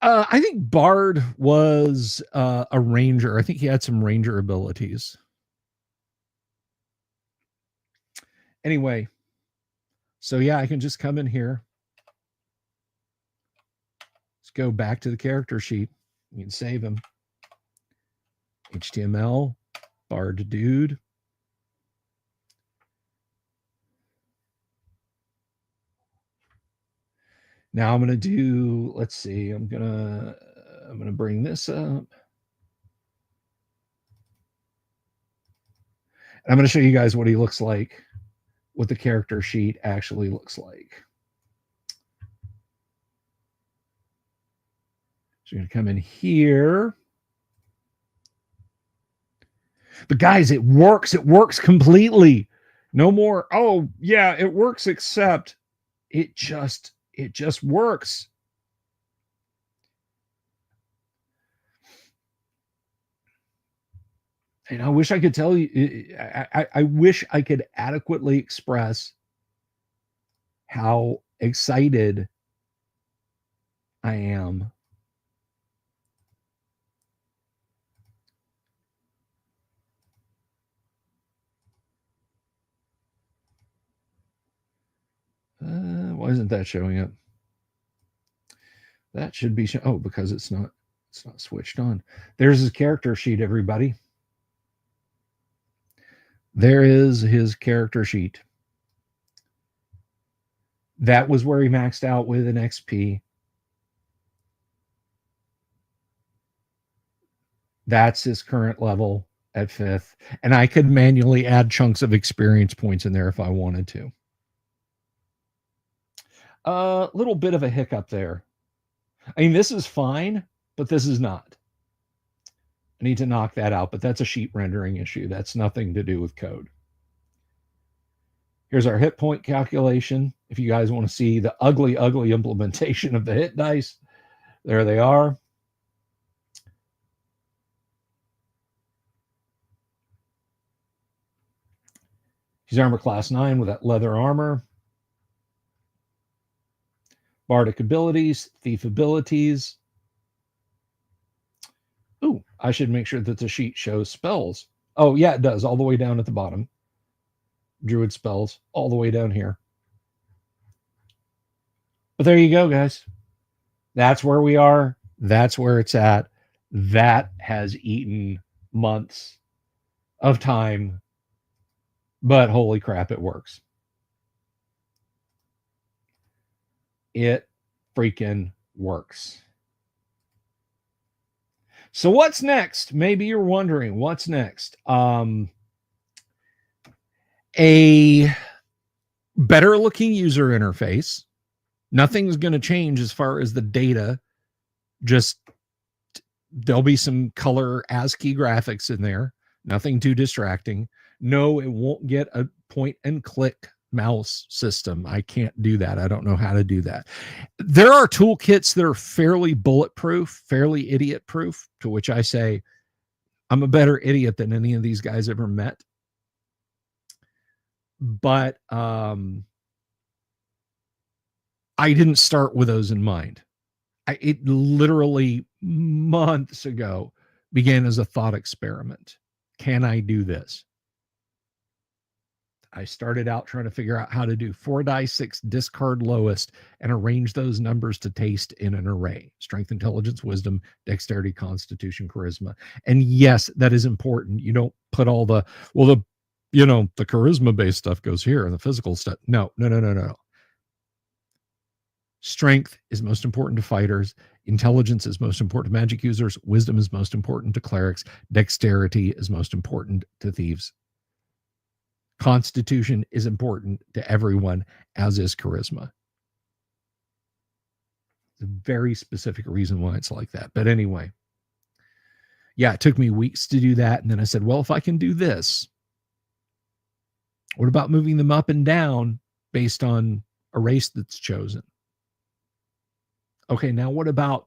I think Bard was a ranger. I think he had some ranger abilities. Anyway, so yeah, I can just come in here. Let's go back to the character sheet. You can save him. HTML, Bard dude. Now I'm going to do, let's see, I'm going to bring this up. And I'm going to show you guys what he looks like, what the character sheet actually looks like. So you're going to come in here. But guys, it works. It works completely. No more, oh, yeah, it works, except it just works. And I wish I could tell you, I wish I could adequately express how excited I am. Why isn't that showing up? That should be oh, because it's not switched on. There's his character sheet, everybody. There is his character sheet. That was where he maxed out with an XP. That's his current level at 5th. And I could manually add chunks of experience points in there if I wanted to. A little bit of a hiccup there. I mean, this is fine, but this is not. I need to knock that out, but that's a sheet rendering issue. That's nothing to do with code. Here's our hit point calculation. If you guys want to see the ugly, ugly implementation of the hit dice, there they are. He's armor class 9 with that leather armor. Bardic abilities, thief abilities. Ooh, I should make sure that the sheet shows spells. Oh, yeah, it does, all the way down at the bottom. Druid spells, all the way down here. But there you go, guys. That's where we are. That's where it's at. That has eaten months of time, but holy crap, it works. It freaking works. So what's next? Maybe you're wondering what's next. A better looking user interface. Nothing's going to change as far as the data. Just there'll be some color ASCII graphics in there. Nothing too distracting. No, it won't get a point and click mouse system. I can't do that. I don't know how to do that. There are toolkits that are fairly bulletproof, fairly idiot proof, to which I say, I'm a better idiot than any of these guys ever met. But I didn't start with those in mind. It literally months ago began as a thought experiment. Can I do this? I started out trying to figure out how to do 4 dice, 6 discard lowest, and arrange those numbers to taste in an array: strength, intelligence, wisdom, dexterity, constitution, charisma. And yes, that is important. You don't put all the, well, the charisma based stuff goes here and the physical stuff. No. Strength is most important to fighters. Intelligence is most important to magic users. Wisdom is most important to clerics. Dexterity is most important to thieves. Constitution is important to everyone, as is charisma. It's a very specific reason why it's like that. But anyway, yeah, it took me weeks to do that. And then I said, well, if I can do this, what about moving them up and down based on a race that's chosen? Okay, now what about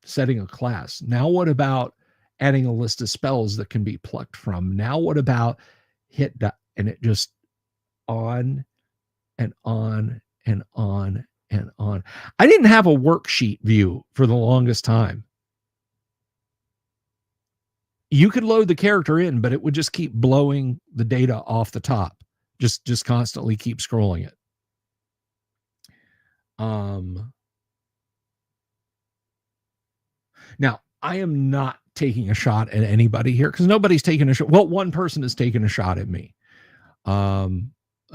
setting a class? Now what about adding a list of spells that can be plucked from. Now, what about hit that? And it just on and on and on and on. I didn't have a worksheet view for the longest time. You could load the character in, but it would just keep blowing the data off the top. Just constantly keep scrolling it. Now, I am not taking a shot at anybody here because nobody's taking a shot. Well, one person has taken a shot at me.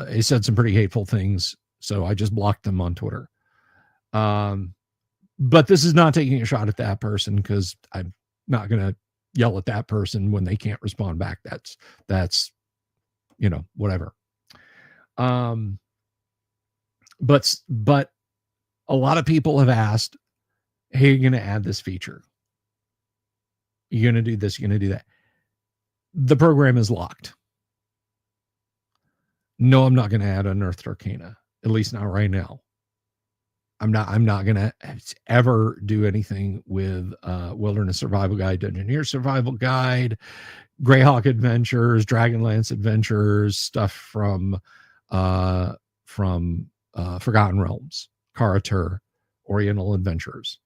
He said some pretty hateful things, so I just blocked them on Twitter. But this is not taking a shot at that person because I'm not going to yell at that person when they can't respond back. That's whatever. But a lot of people have asked, hey, you're going to add this feature. You're going to do this, you're going to do that. The program is locked. No, I'm not going to add Unearthed Arcana, at least not right now. I'm not going to ever do anything with Wilderness Survival Guide, Dungeoneer Survival Guide, Greyhawk Adventures, Dragonlance Adventures, stuff from Forgotten Realms, Karatur, Oriental Adventures.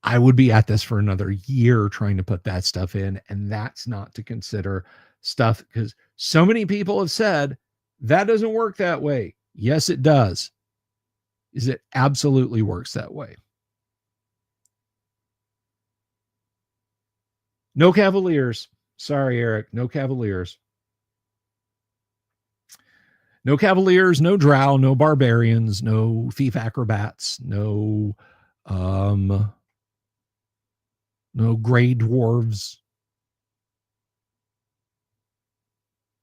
I would be at this for another year trying to put that stuff in, and that's not to consider stuff because so many people have said that doesn't work that way. Yes, it does. It absolutely works that way. No Cavaliers. Sorry, Eric. No Cavaliers. No Cavaliers, no Drow, no Barbarians, no Thief Acrobats, no Grey Dwarves,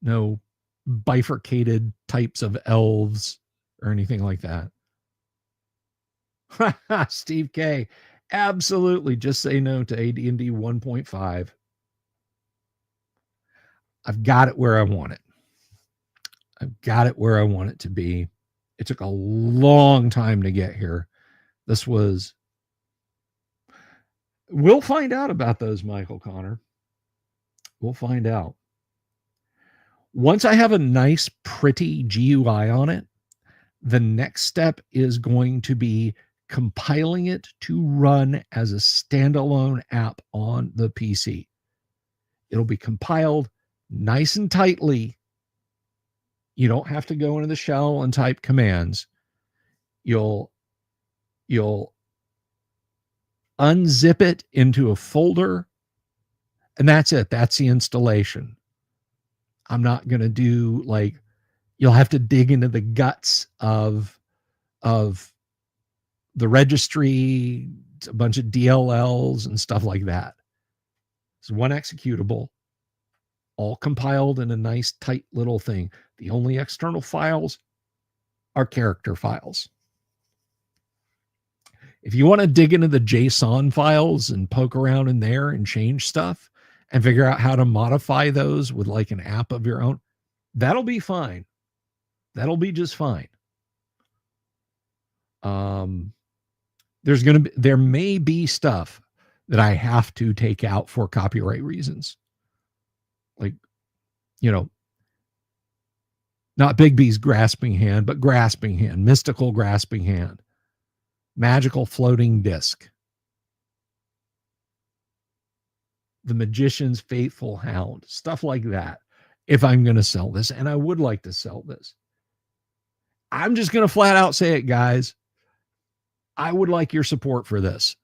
no bifurcated types of elves or anything like that. Steve K. Absolutely. Just say no to AD&D 1.5. I've got it where I want it. I've got it where I want it to be. It took a long time to get here. We'll find out about those, Michael Connor. We'll find out. Once I have a nice, pretty GUI on it, the next step is going to be compiling it to run as a standalone app on the PC. It'll be compiled nice and tightly. You don't have to go into the shell and type commands. You'll unzip it into a folder, and that's it. That's the installation. I'm not going to do you'll have to dig into the guts of the registry, a bunch of DLLs and stuff like that. It's one executable, all compiled in a nice, tight little thing. The only external files are character files. If you want to dig into the JSON files and poke around in there and change stuff and figure out how to modify those with an app of your own, that'll be fine. That'll be just fine. There may be stuff that I have to take out for copyright reasons. Not Bigby's grasping hand, but grasping hand, mystical grasping hand, magical floating disc, the magician's faithful hound, stuff like that. If I'm going to sell this, and I would like to sell this, I'm just going to flat out say it, guys. I would like your support for this.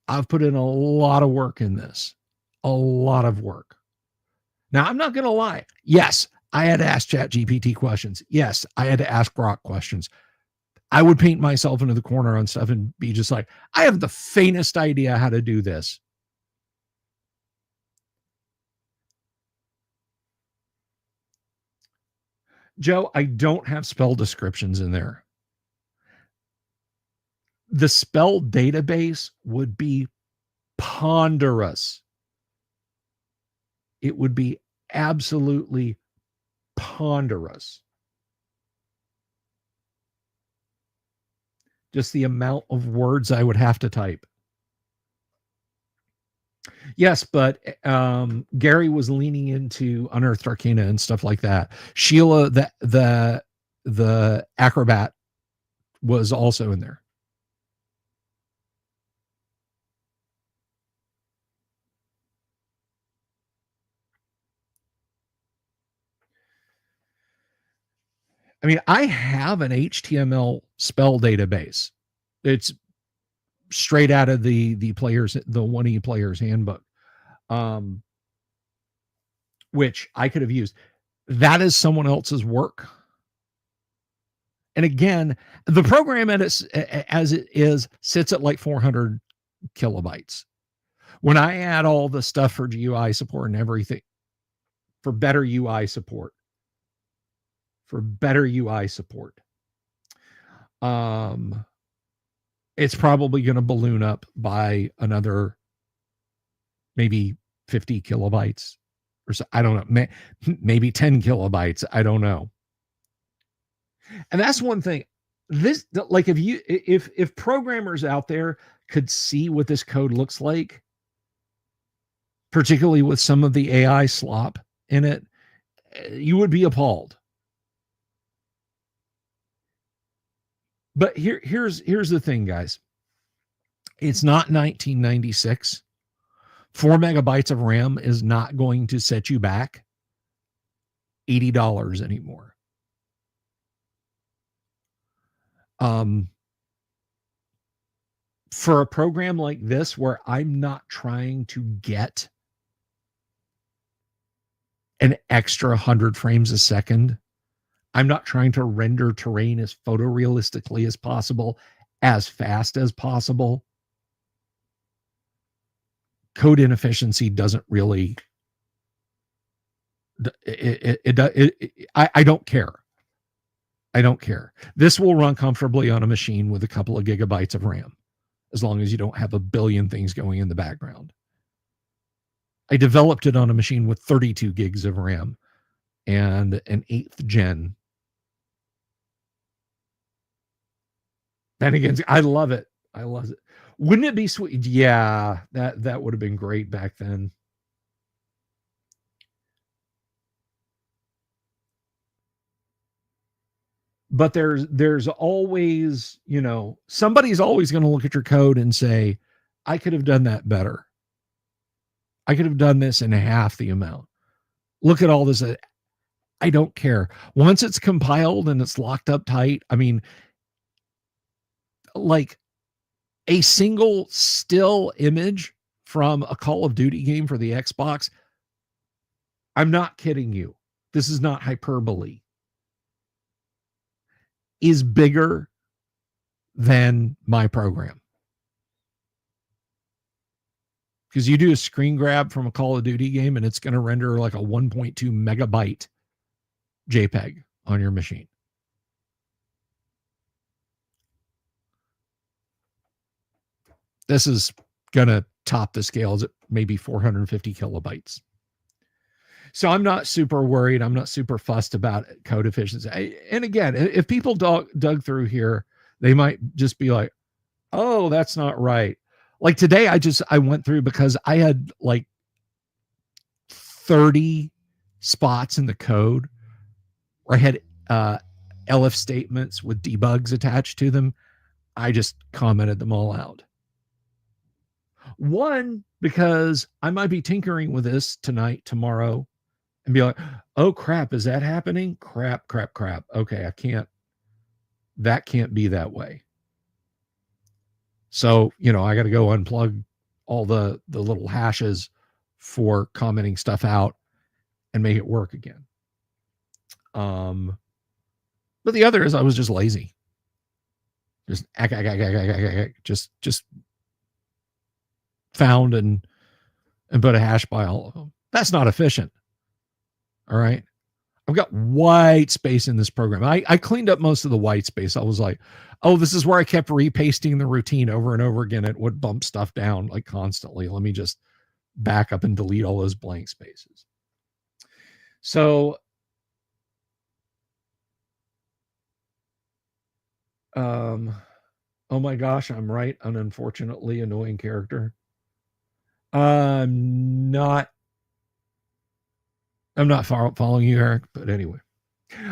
I've put in a lot of work in this, a lot of work. Now, I'm not going to lie. Yes, I had to ask ChatGPT questions. Yes, I had to ask Grok questions. I would paint myself into the corner on stuff and be just like, I have the faintest idea how to do this. Joe, I don't have spell descriptions in there. The spell database would be ponderous. It would be absolutely ponderous. just the amount of words I would have to type. Yes, but Gary was leaning into Unearthed Arcana and stuff like that. Sheila, the acrobat, was also in there. I mean, I have an HTML spell database. It's straight out of the players, the 1E player's handbook, which I could have used. That is someone else's work. And again, the program as it is sits at like 400 kilobytes. When I add all the stuff for GUI support and everything, for better UI support, it's probably going to balloon up by another maybe 50 kilobytes or so. I don't know, maybe 10 kilobytes. I don't know. And that's one thing. This, like, if programmers out there could see what this code looks like, particularly with some of the AI slop in it, you would be appalled. But here's the thing, guys. It's not 1996. 4 megabytes of RAM is not going to set you back $80 anymore. For a program like this, where I'm not trying to get an extra 100 frames a second, I'm not trying to render terrain as photorealistically as possible, as fast as possible. Code inefficiency doesn't really, I don't care. I don't care. This will run comfortably on a machine with a couple of gigabytes of RAM, as long as you don't have a billion things going in the background. I developed it on a machine with 32 gigs of RAM and an 8th gen. And again, I love it. I love it. Wouldn't it be sweet? Yeah, that would have been great back then. But there's always, somebody's always going to look at your code and say, I could have done that better. I could have done this in half the amount. Look at all this. I don't care. Once it's compiled and it's locked up tight, I mean, like a single still image from a Call of Duty game for the Xbox, I'm not kidding you, this is not hyperbole, is bigger than my program. Because you do a screen grab from a Call of Duty game and it's going to render like a 1.2 megabyte JPEG on your machine. This is going to top the scales at maybe 450 kilobytes. So I'm not super worried. I'm not super fussed about code efficiency. And again, if people dug through here, they might just be like, oh, that's not right. Like today, I went through because I had like 30 spots in the code where I had elif statements with debugs attached to them. I just commented them all out. One, because I might be tinkering with this tonight, tomorrow, and be like, oh crap, is that happening? Crap. Okay, that can't be that way. So, I got to go unplug all the little hashes for commenting stuff out and make it work again. But the other is I was just lazy. Just found and put a hash by all of them. That's not efficient. All right. I've got white space in this program. I cleaned up most of the white space. I was like, oh, this is where I kept repasting the routine over and over again. It would bump stuff down like constantly. Let me just back up and delete all those blank spaces. So, Oh my gosh, I'm right. An unfortunately annoying character. Not. I'm not following you, Eric. But anyway.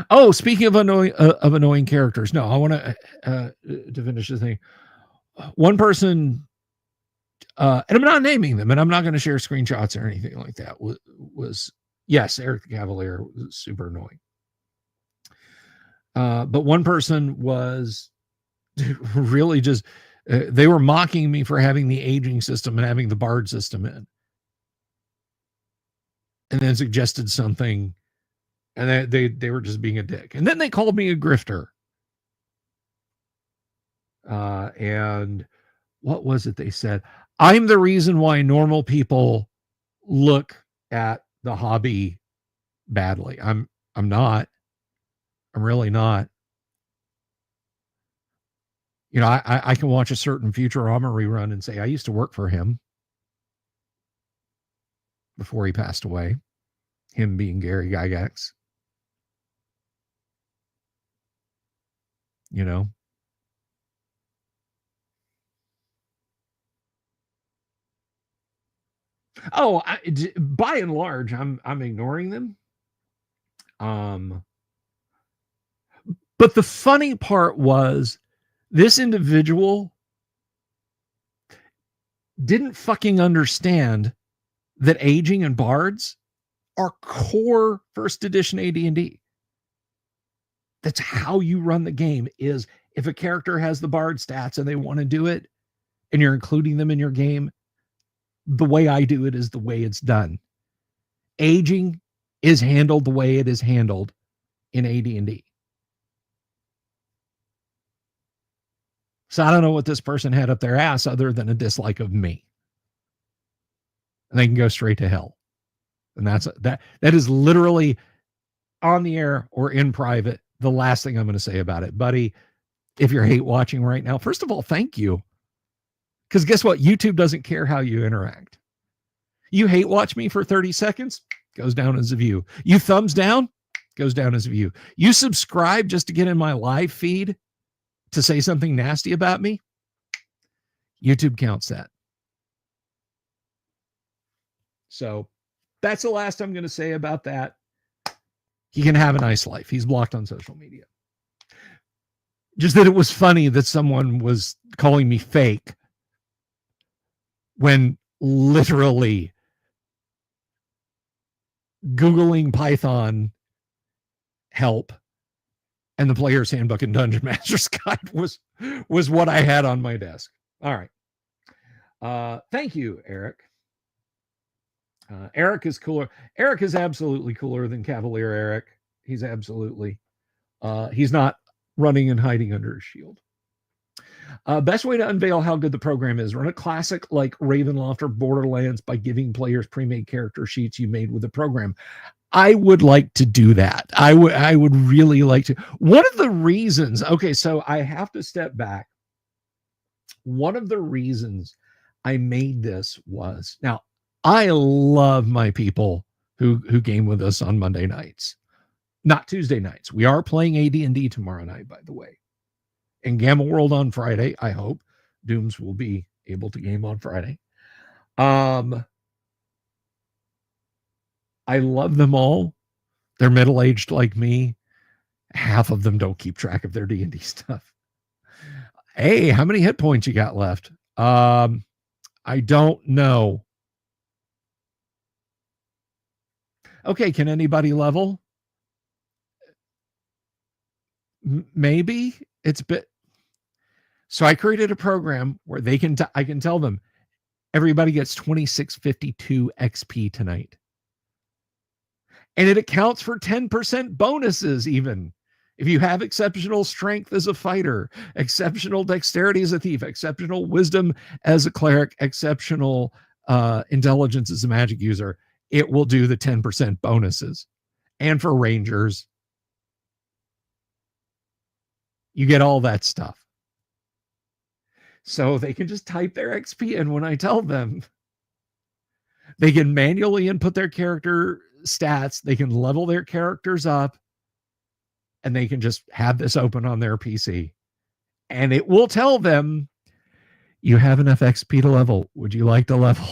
Oh, speaking of annoying characters. No, I want to finish the thing. One person, and I'm not naming them, and I'm not going to share screenshots or anything like that. Was yes, Eric the Cavalier was super annoying. But one person was really just they were mocking me for having the aging system and having the bard system in, and then suggested something, and they were just being a dick, and then they called me a grifter. And what was it they said? I'm the reason why normal people look at the hobby badly. I'm not. I'm really not. You know, I can watch a certain Futurama rerun and say I used to work for him before he passed away. Him being Gary Gygax. You know. Oh, by and large, I'm ignoring them. But the funny part was this individual didn't fucking understand that aging and bards are core first edition AD&D. That's how you run the game. Is if a character has the bard stats and they want to do it and you're including them in your game, the way I do it is the way it's done. Aging is handled the way it is handled in AD&D. So I don't know what this person had up their ass other than a dislike of me. And they can go straight to hell. And that is literally on the air or in private the last thing I'm going to say about it. Buddy, if you're hate watching right now, first of all, thank you. Because guess what? YouTube doesn't care how you interact. You hate watch me for 30 seconds, goes down as a view. You thumbs down, goes down as a view. You subscribe just to get in my live feed to say something nasty about me, YouTube counts that. So that's the last I'm going to say about that. He can have a nice life. He's blocked on social media. Just that it was funny that someone was calling me fake when literally Googling Python help and the player's handbook and Dungeon Master's Guide was what I had on my desk. All right. Thank you, Eric. Eric is cooler. Eric is absolutely cooler than Cavalier Eric. He's absolutely. He's not running and hiding under his shield. Best way to unveil how good the program is: run a classic like Ravenloft or Borderlands by giving players pre-made character sheets you made with the program. I would like to do that. I would really like to. One of the reasons, okay, so I have to step back. One of the reasons I made this was, now I love my people who game with us on Monday nights, not Tuesday nights. We are playing AD&D tomorrow night, by the way, and Gamma World on Friday. I hope Dooms will be able to game on Friday. I love them all. They're middle-aged like me. Half of them don't keep track of their D&D stuff. Hey, how many hit points you got left? I don't know. Okay, can anybody level? Maybe it's bit. So I created a program where they can. I can tell them everybody gets 2652 XP tonight, and it accounts for 10% bonuses. Even if you have exceptional strength as a fighter, exceptional dexterity as a thief, exceptional wisdom as a cleric, exceptional intelligence as a magic user, it will do the 10% bonuses. And for rangers, you get all that stuff. So they can just type their XP in when I tell them. They can manually input their character stats. They can level their characters up. And they can just have this open on their PC. And it will tell them, you have enough XP to level. Would you like to level?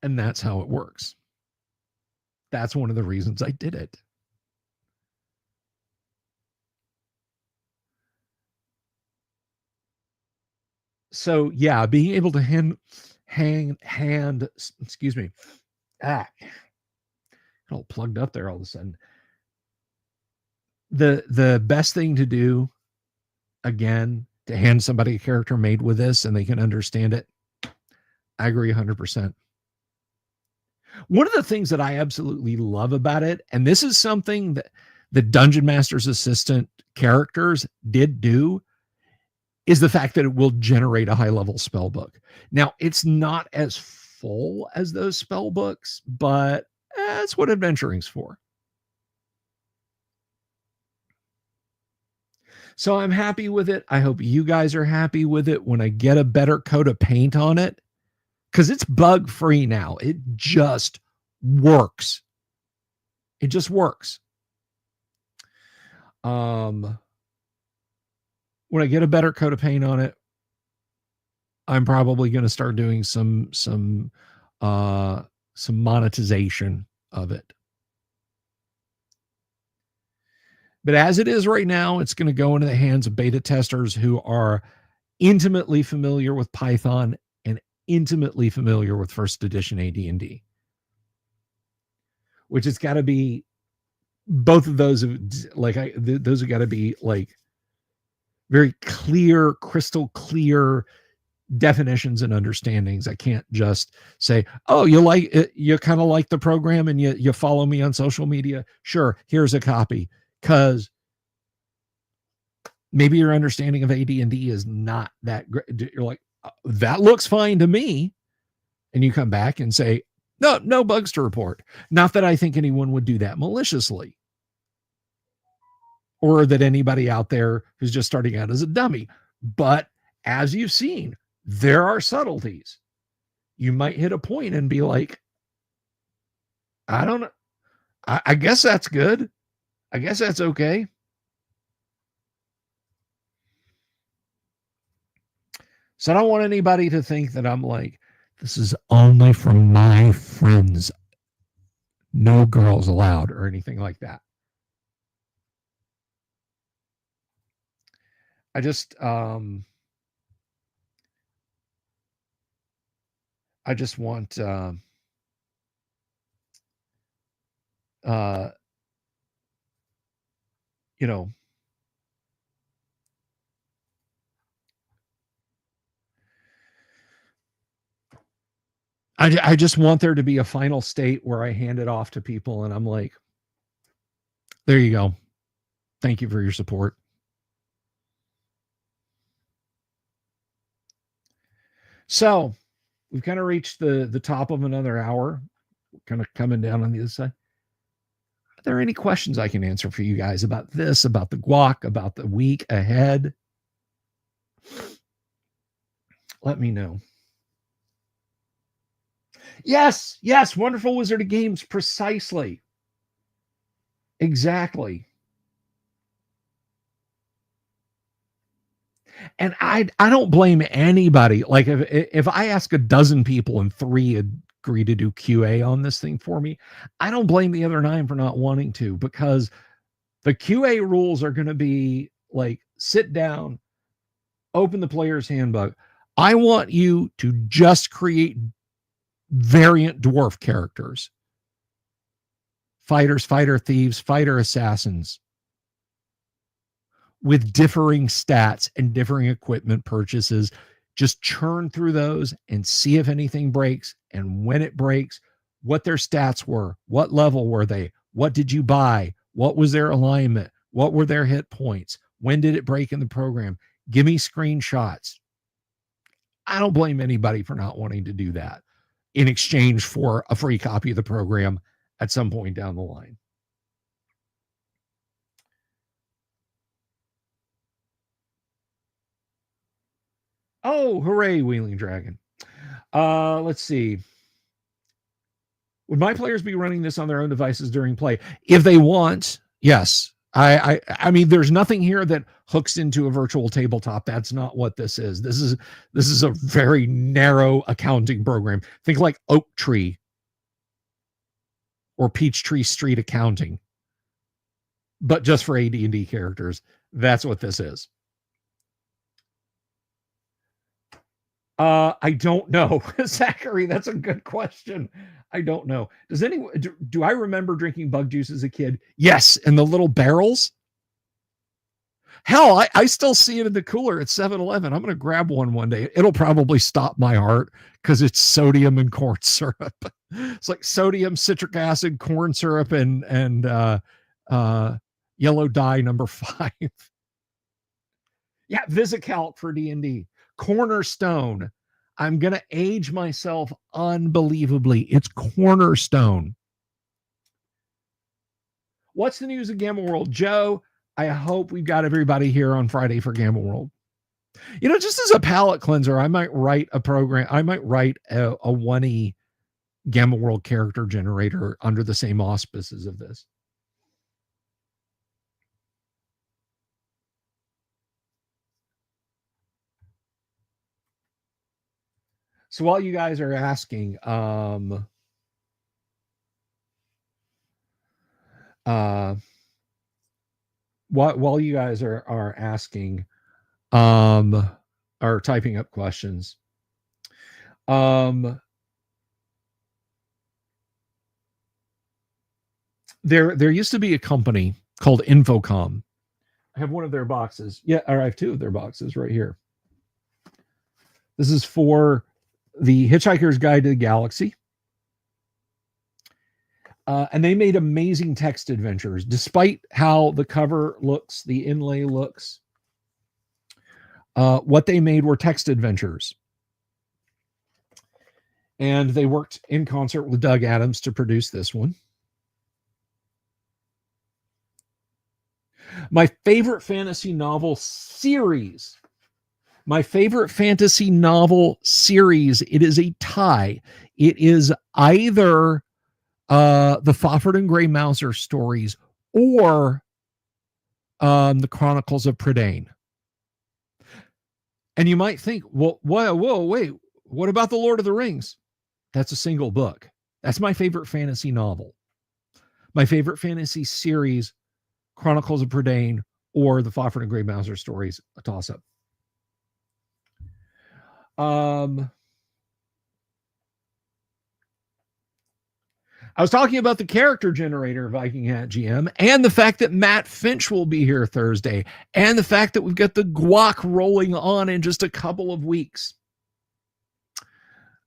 And that's how it works. That's one of the reasons I did it. So yeah, being able to hand, excuse me, all plugged up there all of a sudden. The best thing to do, again, to hand somebody a character made with this and they can understand it. I agree 100%. One of the things that I absolutely love about it, and this is something that the Dungeon Master's Assistant characters did do, is the fact that it will generate a high level spell book. Now, it's not as full as those spell books, but that's what adventuring's for. So I'm happy with it. I hope you guys are happy with it when I get a better coat of paint on it, because it's bug free now. It just works. It just works. When I get a better coat of paint on it, I'm probably going to start doing some monetization of it. But as it is right now, it's going to go into the hands of beta testers who are intimately familiar with Python and intimately familiar with first edition AD&D, which has got to be both of those. Those have got to be like very clear, crystal clear definitions and understandings. I can't just say, oh, you like it, you kind of like the program and you follow me on social media. Sure, here's a copy. Because maybe your understanding of AD&D is not that great. You're like, that looks fine to me. And you come back and say, no bugs to report. Not that I think anyone would do that maliciously, or that anybody out there who's just starting out as a dummy. But as you've seen, there are subtleties. You might hit a point and be like, I don't know. I guess that's good. I guess that's okay. So I don't want anybody to think that I'm like, this is only for my friends. No girls allowed or anything like that. I just want you know, I just want there to be a final state where I hand it off to people and I'm like, there you go. Thank you for your support. So we've kind of reached the top of another hour, kind of coming down on the other side. Are there any questions I can answer for you guys about this, about the guac, about the week ahead? Let me know. Yes, Wonderful Wizard of Games, precisely. Exactly. And I don't blame anybody. Like if I ask a dozen people and 3 agree to do QA on this thing for me, I don't blame the other 9 for not wanting to, because the QA rules are going to be like, sit down, open the player's handbook. I want you to just create variant dwarf characters. Fighters, fighter thieves, fighter assassins, with differing stats and differing equipment purchases. Just churn through those and see if anything breaks, and when it breaks, what their stats were, what level were they, what did you buy, what was their alignment, what were their hit points, when did it break in the program. Give me screenshots. I don't blame anybody for not wanting to do that in exchange for a free copy of the program at some point down the line. Oh, hooray, Wheeling Dragon. Let's see. Would my players be running this on their own devices during play? If they want, yes. I mean, there's nothing here that hooks into a virtual tabletop. That's not what this is. This is a very narrow accounting program. Think like Oak Tree or Peachtree Street accounting, but just for AD&D characters. That's what this is. I don't know, Zachary. That's a good question. I don't know. Does anyone do I remember drinking bug juice as a kid? Yes, in the little barrels. Hell, I still see it in the cooler at 7-Eleven. I'm going to grab one day. It'll probably stop my heart because it's sodium and corn syrup. It's like sodium, citric acid, corn syrup, and yellow dye number 5. Yeah, VisiCalc for D&D. Cornerstone. I'm going to age myself unbelievably. It's Cornerstone. What's the news of Gamma World? Joe, I hope we've got everybody here on Friday for Gamma World. You know, just as a palate cleanser, I might write a program. I might write a 1E Gamma World character generator under the same auspices of this. So while you guys are asking, while you guys are asking, are typing up questions, there used to be a company called Infocom. I have one of their boxes. Yeah, or I have 2 of their boxes right here. This is for the Hitchhiker's Guide to the Galaxy. And they made amazing text adventures, despite how the cover looks, the inlay looks. What they made were text adventures. And they worked in concert with Doug Adams to produce this one. My favorite fantasy novel series. My favorite fantasy novel series. It is a tie. It is either the Fafhrd and Grey Mouser stories or the Chronicles of Prydain. And you might think, well, whoa, wait, what about the Lord of the Rings? That's a single book. That's my favorite fantasy novel. My favorite fantasy series, Chronicles of Prydain or the Fafhrd and Grey Mouser stories, a toss-up. I was talking about the character generator, Viking Hat GM, and the fact that Matt Finch will be here Thursday, and the fact that we've got the guac rolling on in just a couple of weeks.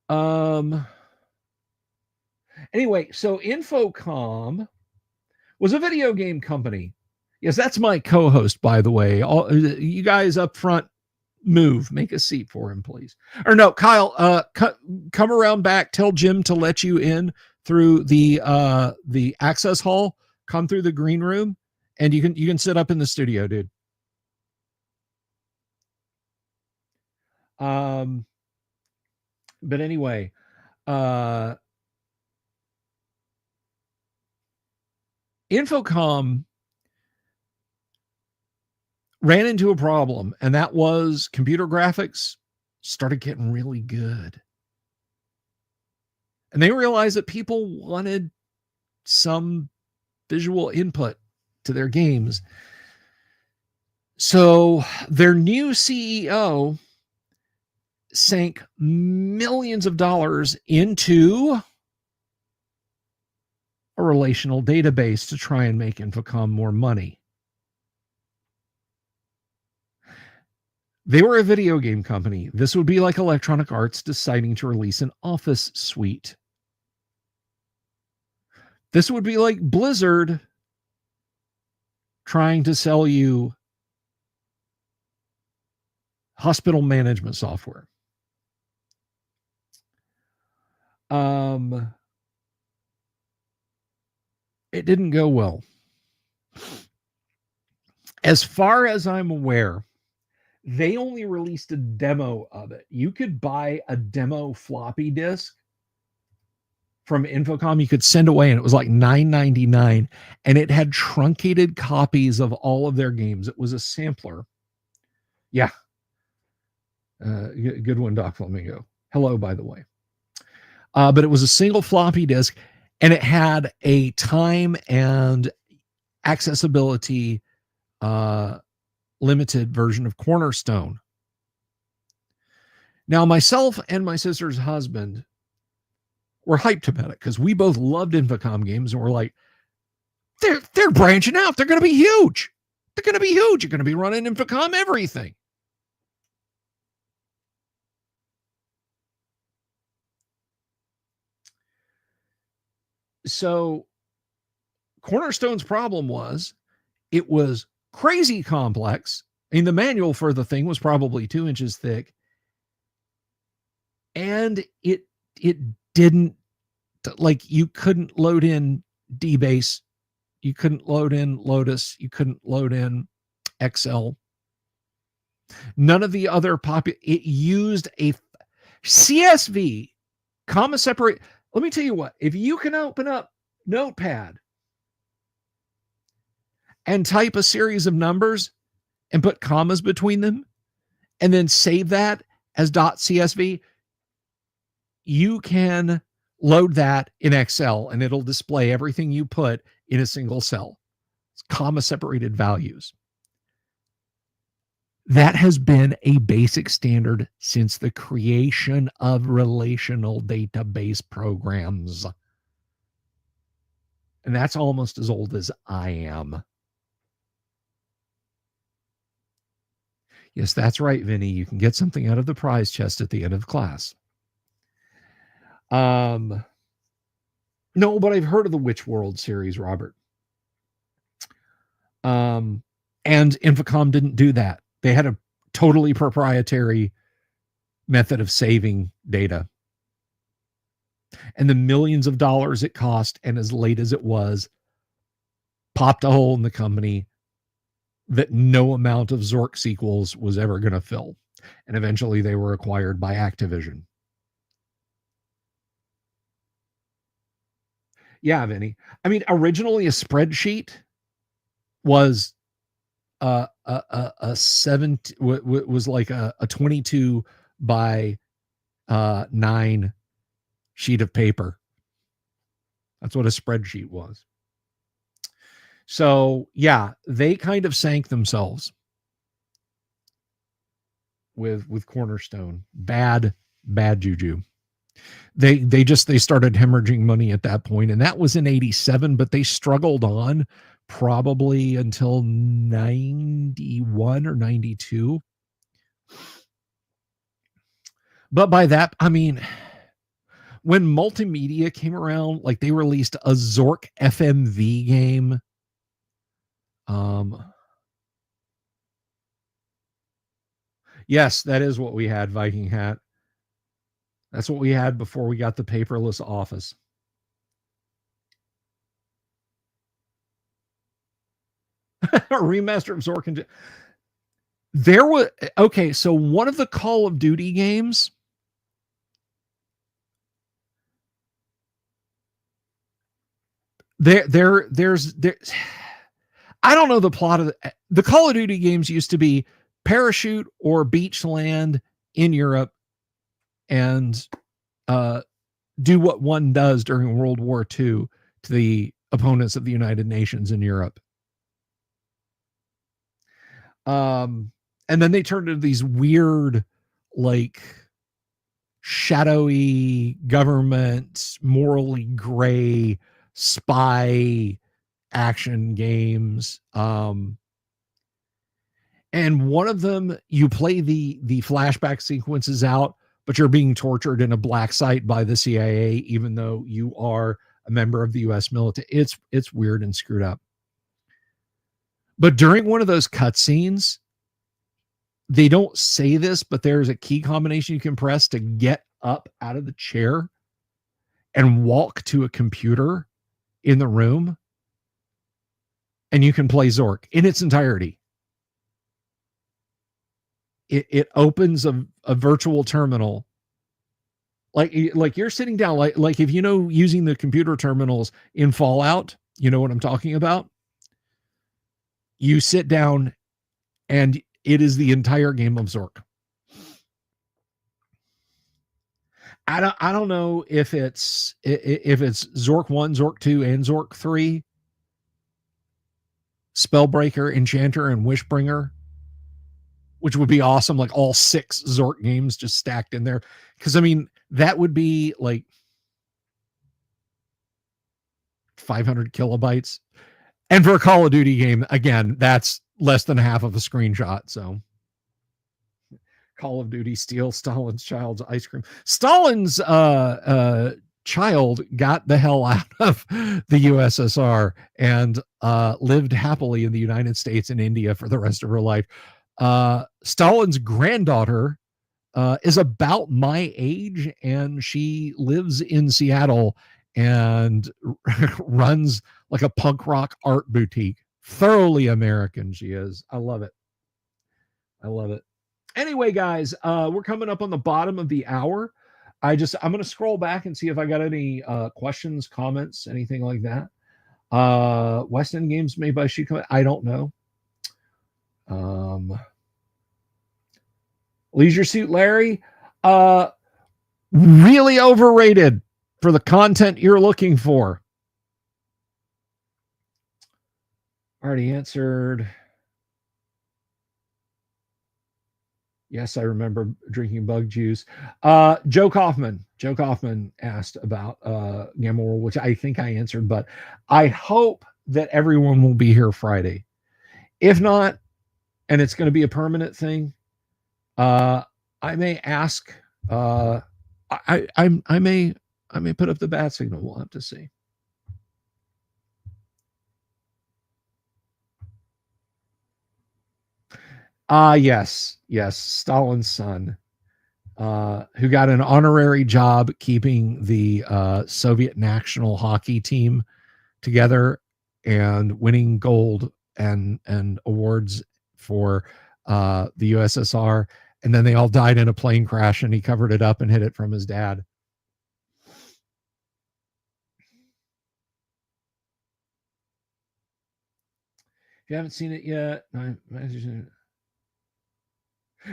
Anyway, so Infocom was a video game company. Yes, that's my co-host, by the way. All you guys up front, move, make a seat for him, please. Or no, Kyle, come around back. Tell Jim to let you in through the access hall. Come through the green room, and you can sit up in the studio, dude. But anyway, Infocom ran into a problem, and that was computer graphics started getting really good. And they realized that people wanted some visual input to their games. So their new CEO sank millions of dollars into a relational database to try and make Infocom more money. They were a video game company. This would be like Electronic Arts deciding to release an Office suite. This would be like Blizzard trying to sell you hospital management software. It didn't go well. As far as I'm aware, they only released a demo of it. You could buy a demo floppy disk from Infocom you could send away, and it was like $9.99, and it had truncated copies of all of their games. It was a sampler. Yeah. Good one, Doc Flamingo. Hello, by the way. But it was a single floppy disk, and it had a time and accessibility limited version of Cornerstone. Now, myself and my sister's husband were hyped about it because we both loved Infocom games, and we're like, they're branching out. They're going to be huge. They're going to be huge. You're going to be running Infocom everything. So Cornerstone's problem was it was crazy complex. I mean, the manual for the thing was probably 2 inches thick, and it didn't, like, you couldn't load in DBase, you couldn't load in Lotus, you couldn't load in Excel. None of the other it used a CSV, comma separate. Let me tell you what, if you can open up Notepad and type a series of numbers and put commas between them and then save that as .csv, you can load that in Excel and it'll display everything you put in a single cell. It's comma separated values. That has been a basic standard since the creation of relational database programs. And that's almost as old as I am. Yes, that's right, Vinny. You can get something out of the prize chest at the end of class. No, but I've heard of the Witch World series, Robert. And Infocom didn't do that. They had a totally proprietary method of saving data. And the millions of dollars it cost, and as late as it was, popped a hole in the company that no amount of Zork sequels was ever going to fill. And eventually they were acquired by Activision. Yeah, Vinny. I mean, originally a spreadsheet was a 22 by 9 sheet of paper. That's what a spreadsheet was. So yeah, they kind of sank themselves with Cornerstone. Bad juju. They started hemorrhaging money at that point, and that was in 87, but they struggled on probably until 91 or 92. But by that, I mean, when multimedia came around, like they released a Zork FMV game. Yes, that is what we had, Viking Hat. That's what we had before we got the paperless Office. A remaster of Zork and there was, okay, so one of the Call of Duty games, there's I don't know the plot of the Call of Duty games. Used to be parachute or beach land in Europe and do what one does during World War II to the opponents of the United Nations in Europe. And then they turned into these weird, like, shadowy government, morally gray spy action games. And one of them, you play the flashback sequences out, but you're being tortured in a black site by the CIA, even though you are a member of the U.S. military. It's weird and screwed up. But during one of those cutscenes, they don't say this, but there's a key combination you can press to get up out of the chair and walk to a computer in the room, and you can play Zork in its entirety. It opens a virtual terminal Like you're sitting down, like if you know using the computer terminals in Fallout, you know what I'm talking about. You sit down and it is the entire game of Zork. I don't know if it's Zork 1, Zork 2, and Zork 3, Spellbreaker, Enchanter, and Wishbringer, which would be awesome, like all 6 Zork games just stacked in there. Because I mean, that would be like 500 kilobytes. And for a Call of Duty game, again, that's less than half of a screenshot. So Call of Duty steals Stalin's child's ice cream. Stalin's child got the hell out of the USSR and lived happily in the United States and India for the rest of her life. Stalin's granddaughter is about my age, and she lives in Seattle and runs like a punk rock art boutique. Thoroughly American, she is. I love it. I love it. Anyway, guys, we're coming up on the bottom of the hour. I'm going to scroll back and see if I got any questions, comments, anything like that. West End Games made by Chico. I don't know. Leisure Suit Larry, really overrated for the content you're looking for. Already answered. Yes, I remember drinking bug juice. Joe Kaufman asked about Gamma World, which I think I answered, but I hope that everyone will be here Friday. If not, and it's going to be a permanent thing, I may ask. I may put up the bat signal. We'll have to see. Yes, Stalin's son, who got an honorary job keeping the Soviet national hockey team together and winning gold and awards for the USSR. And then they all died in a plane crash, and he covered it up and hid it from his dad. If you haven't seen it yet,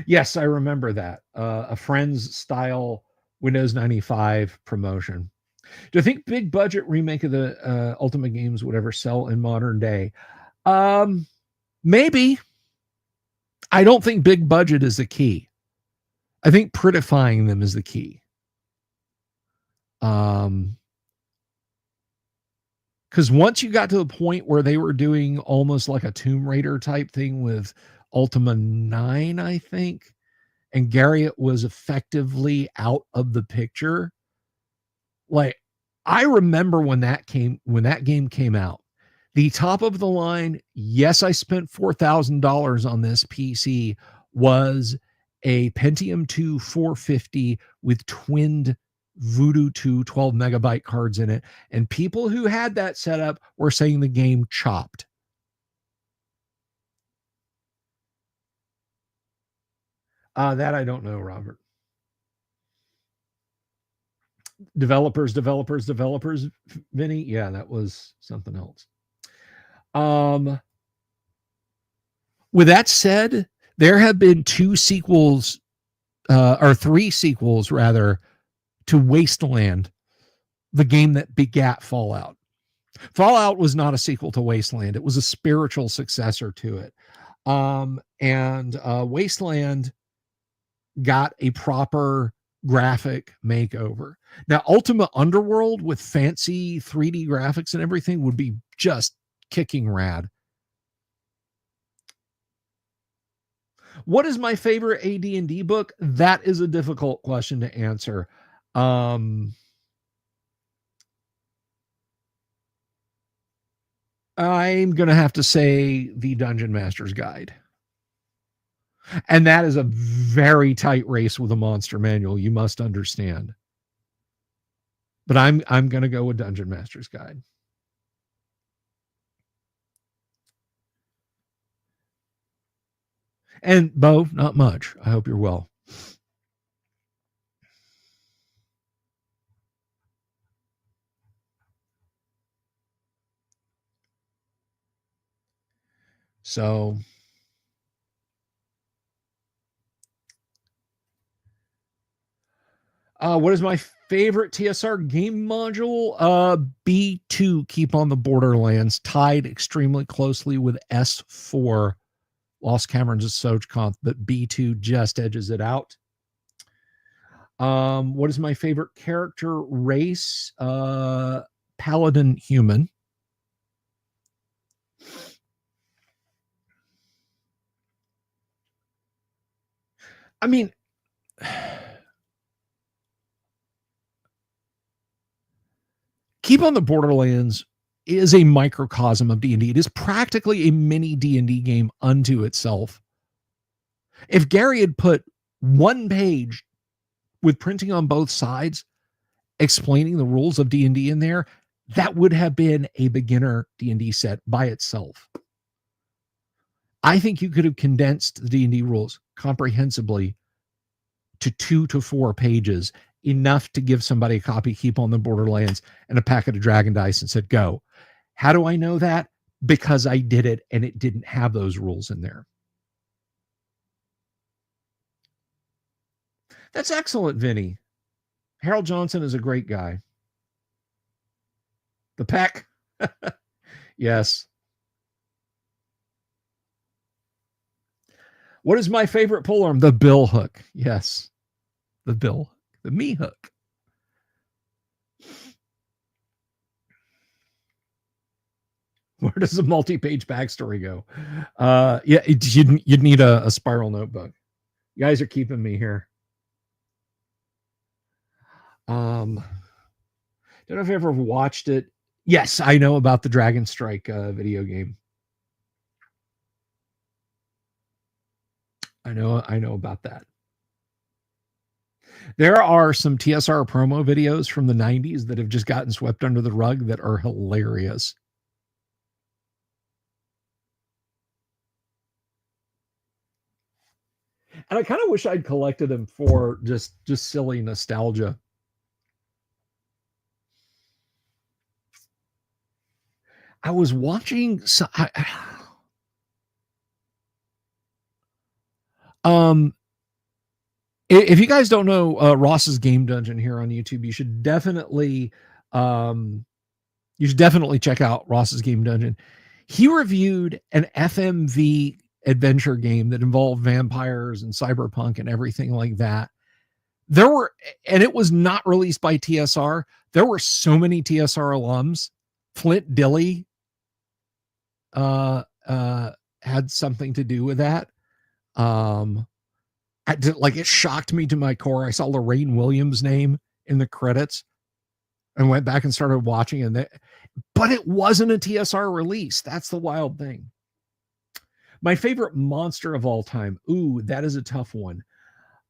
yes, I remember that. A Friends style Windows 95 promotion. Do you think big budget remake of the Ultimate Games would ever sell in modern day? Maybe. I don't think big budget is the key. I think prettifying them is the key. Because once you got to the point where they were doing almost like a Tomb Raider type thing with Ultima 9, I think, and Garriott was effectively out of the picture. Like, I remember when that game came out, the top of the line, yes, I spent $4,000 on this PC, was a Pentium 2 450 with twinned Voodoo 2 12 megabyte cards in it. And people who had that setup were saying the game chopped. That I don't know, Robert. Developers, Vinny. Yeah, that was something else. With that said, there have been 2 sequels, or 3 sequels rather, to Wasteland, the game that begat Fallout. Fallout was not a sequel to Wasteland. It was a spiritual successor to it. And Wasteland got a proper graphic makeover. Now, Ultima Underworld with fancy 3D graphics and everything would be just kicking rad. What is my favorite AD&D book? That is a difficult question to answer. I'm going to have to say The Dungeon Master's Guide. And that is a very tight race with a monster manual, you must understand. But I'm going to go with Dungeon Master's Guide. And Bo, not much. I hope you're well. So what is my favorite TSR game module? B2, Keep on the Borderlands, tied extremely closely with S4, Lost Caverns of Sochconth, but B2 just edges it out. What is my favorite character race? Paladin human. I mean, Keep on the Borderlands is a microcosm of D&D. It is practically a mini D&D game unto itself. If Gary had put one page with printing on both sides explaining the rules of D&D in there, that would have been a beginner D&D set by itself. I think you could have condensed the D&D rules comprehensively to 2 to 4 pages, enough to give somebody a copy, Keep on the Borderlands, and a packet of Dragon Dice and said, go. How do I know that? Because I did it and it didn't have those rules in there. That's excellent, Vinny. Harold Johnson is a great guy. The Peck. Yes. What is my favorite polearm? The bill hook. Yes. The bill. The me hook. Where does the multi-page backstory go? Yeah, you'd need a spiral notebook. You guys are keeping me here. Don't know if you ever watched it. Yes, I know about the Dragon Strike video game. I know about that. There are some TSR promo videos from the 90s that have just gotten swept under the rug that are hilarious. And I kind of wish I'd collected them for just silly nostalgia. I was watching if you guys don't know Ross's Game Dungeon here on YouTube, you should definitely check out Ross's Game Dungeon. He reviewed an FMV adventure game that involved vampires and cyberpunk and everything like that. And it was not released by TSR. There were so many TSR alums. Flint Dilley had something to do with that. It shocked me to my core. I saw Lorraine Williams' name in the credits and went back and started watching but it wasn't a TSR release. That's the wild thing. My favorite monster of all time. Ooh, that is a tough one.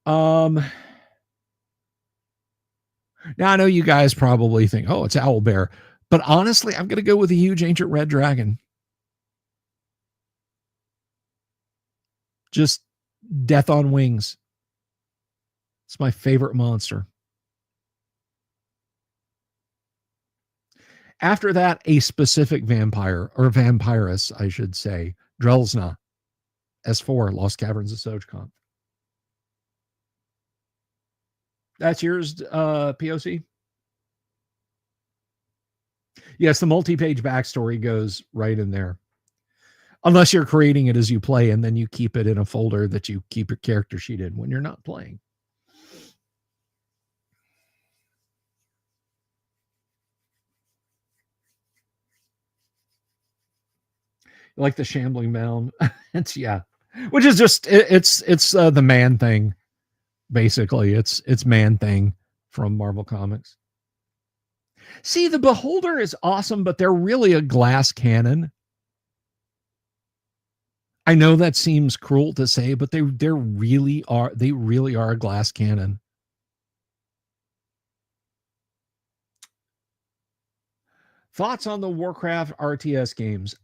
Now I know you guys probably think, oh, it's Owlbear, but honestly, I'm going to go with the huge ancient red dragon. Just death on wings. It's my favorite monster. After that, a specific vampire, or vampiress, I should say, Drelsna, S4, Lost Caverns of Sochconth. That's yours, POC? Yes, the multi-page backstory goes right in there. Unless you're creating it as you play, and then you keep it in a folder that you keep your character sheet in when you're not playing. Like the shambling mound. Which is just it's the man thing. Basically, it's Man Thing from Marvel Comics. See, the Beholder is awesome, but they're really a glass cannon. I know that seems cruel to say, but they really are a glass cannon. Thoughts on the Warcraft RTS games?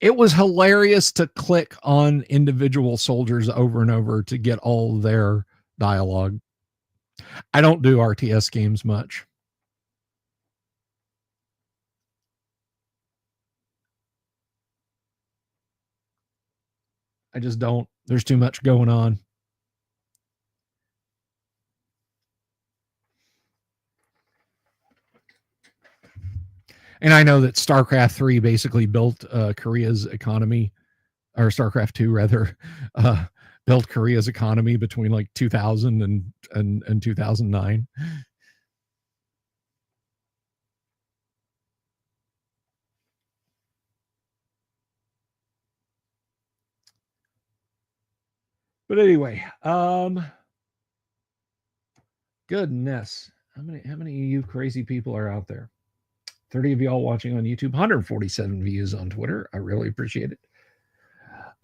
It was hilarious to click on individual soldiers over and over to get all their dialogue. I don't do RTS games much. I just don't. There's too much going on. And I know that StarCraft 3 basically built Korea's economy, or StarCraft 2 rather, built Korea's economy between like 2000 and 2009. But anyway, goodness, how many of you crazy people are out there? 30 of y'all watching on YouTube, 147 views on Twitter. I really appreciate it.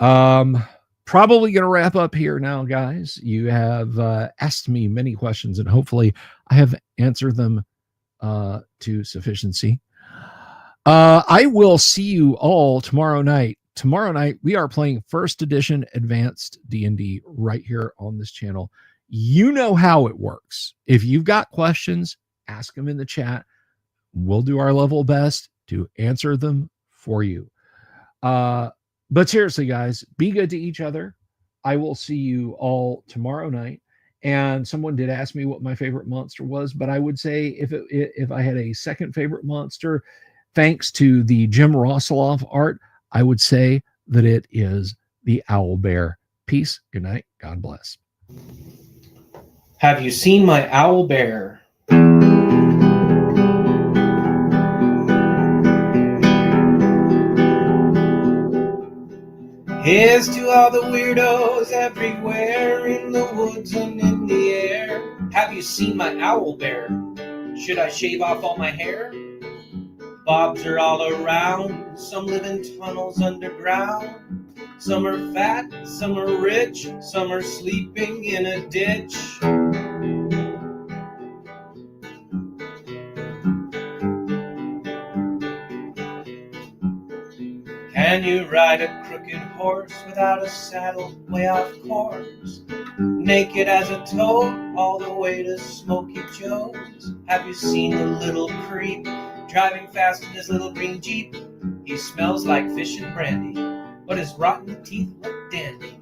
Probably going to wrap up here now, guys. You have asked me many questions, and hopefully I have answered them to sufficiency. I will see you all tomorrow night. Tomorrow night, we are playing first edition advanced D&D right here on this channel. You know how it works. If you've got questions, ask them in the chat. We'll do our level best to answer them for you. But seriously, guys, be good to each other. I will see you all tomorrow night. And someone did ask me what my favorite monster was, but I would say if I had a second favorite monster, thanks to the Jim Rosseloff art, I would say that it is the owl bear. Peace. Good night. God bless. Have you seen my owl bear? Here's to all the weirdos everywhere in the woods and in the air. Have you seen my owl bear? Should I shave off all my hair? Bobs are all around. Some live in tunnels underground. Some are fat, some are rich, some are sleeping in a ditch. Can you ride a crooked horse without a saddle way off course? Naked as a toad all the way to Smoky Joe's. Have you seen the little creep driving fast in his little green Jeep? He smells like fish and brandy, but his rotten teeth look dandy.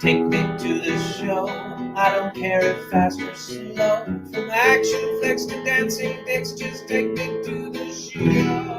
Take me to the show, I don't care if fast or slow. From action flicks to dancing dicks, just take me to the show.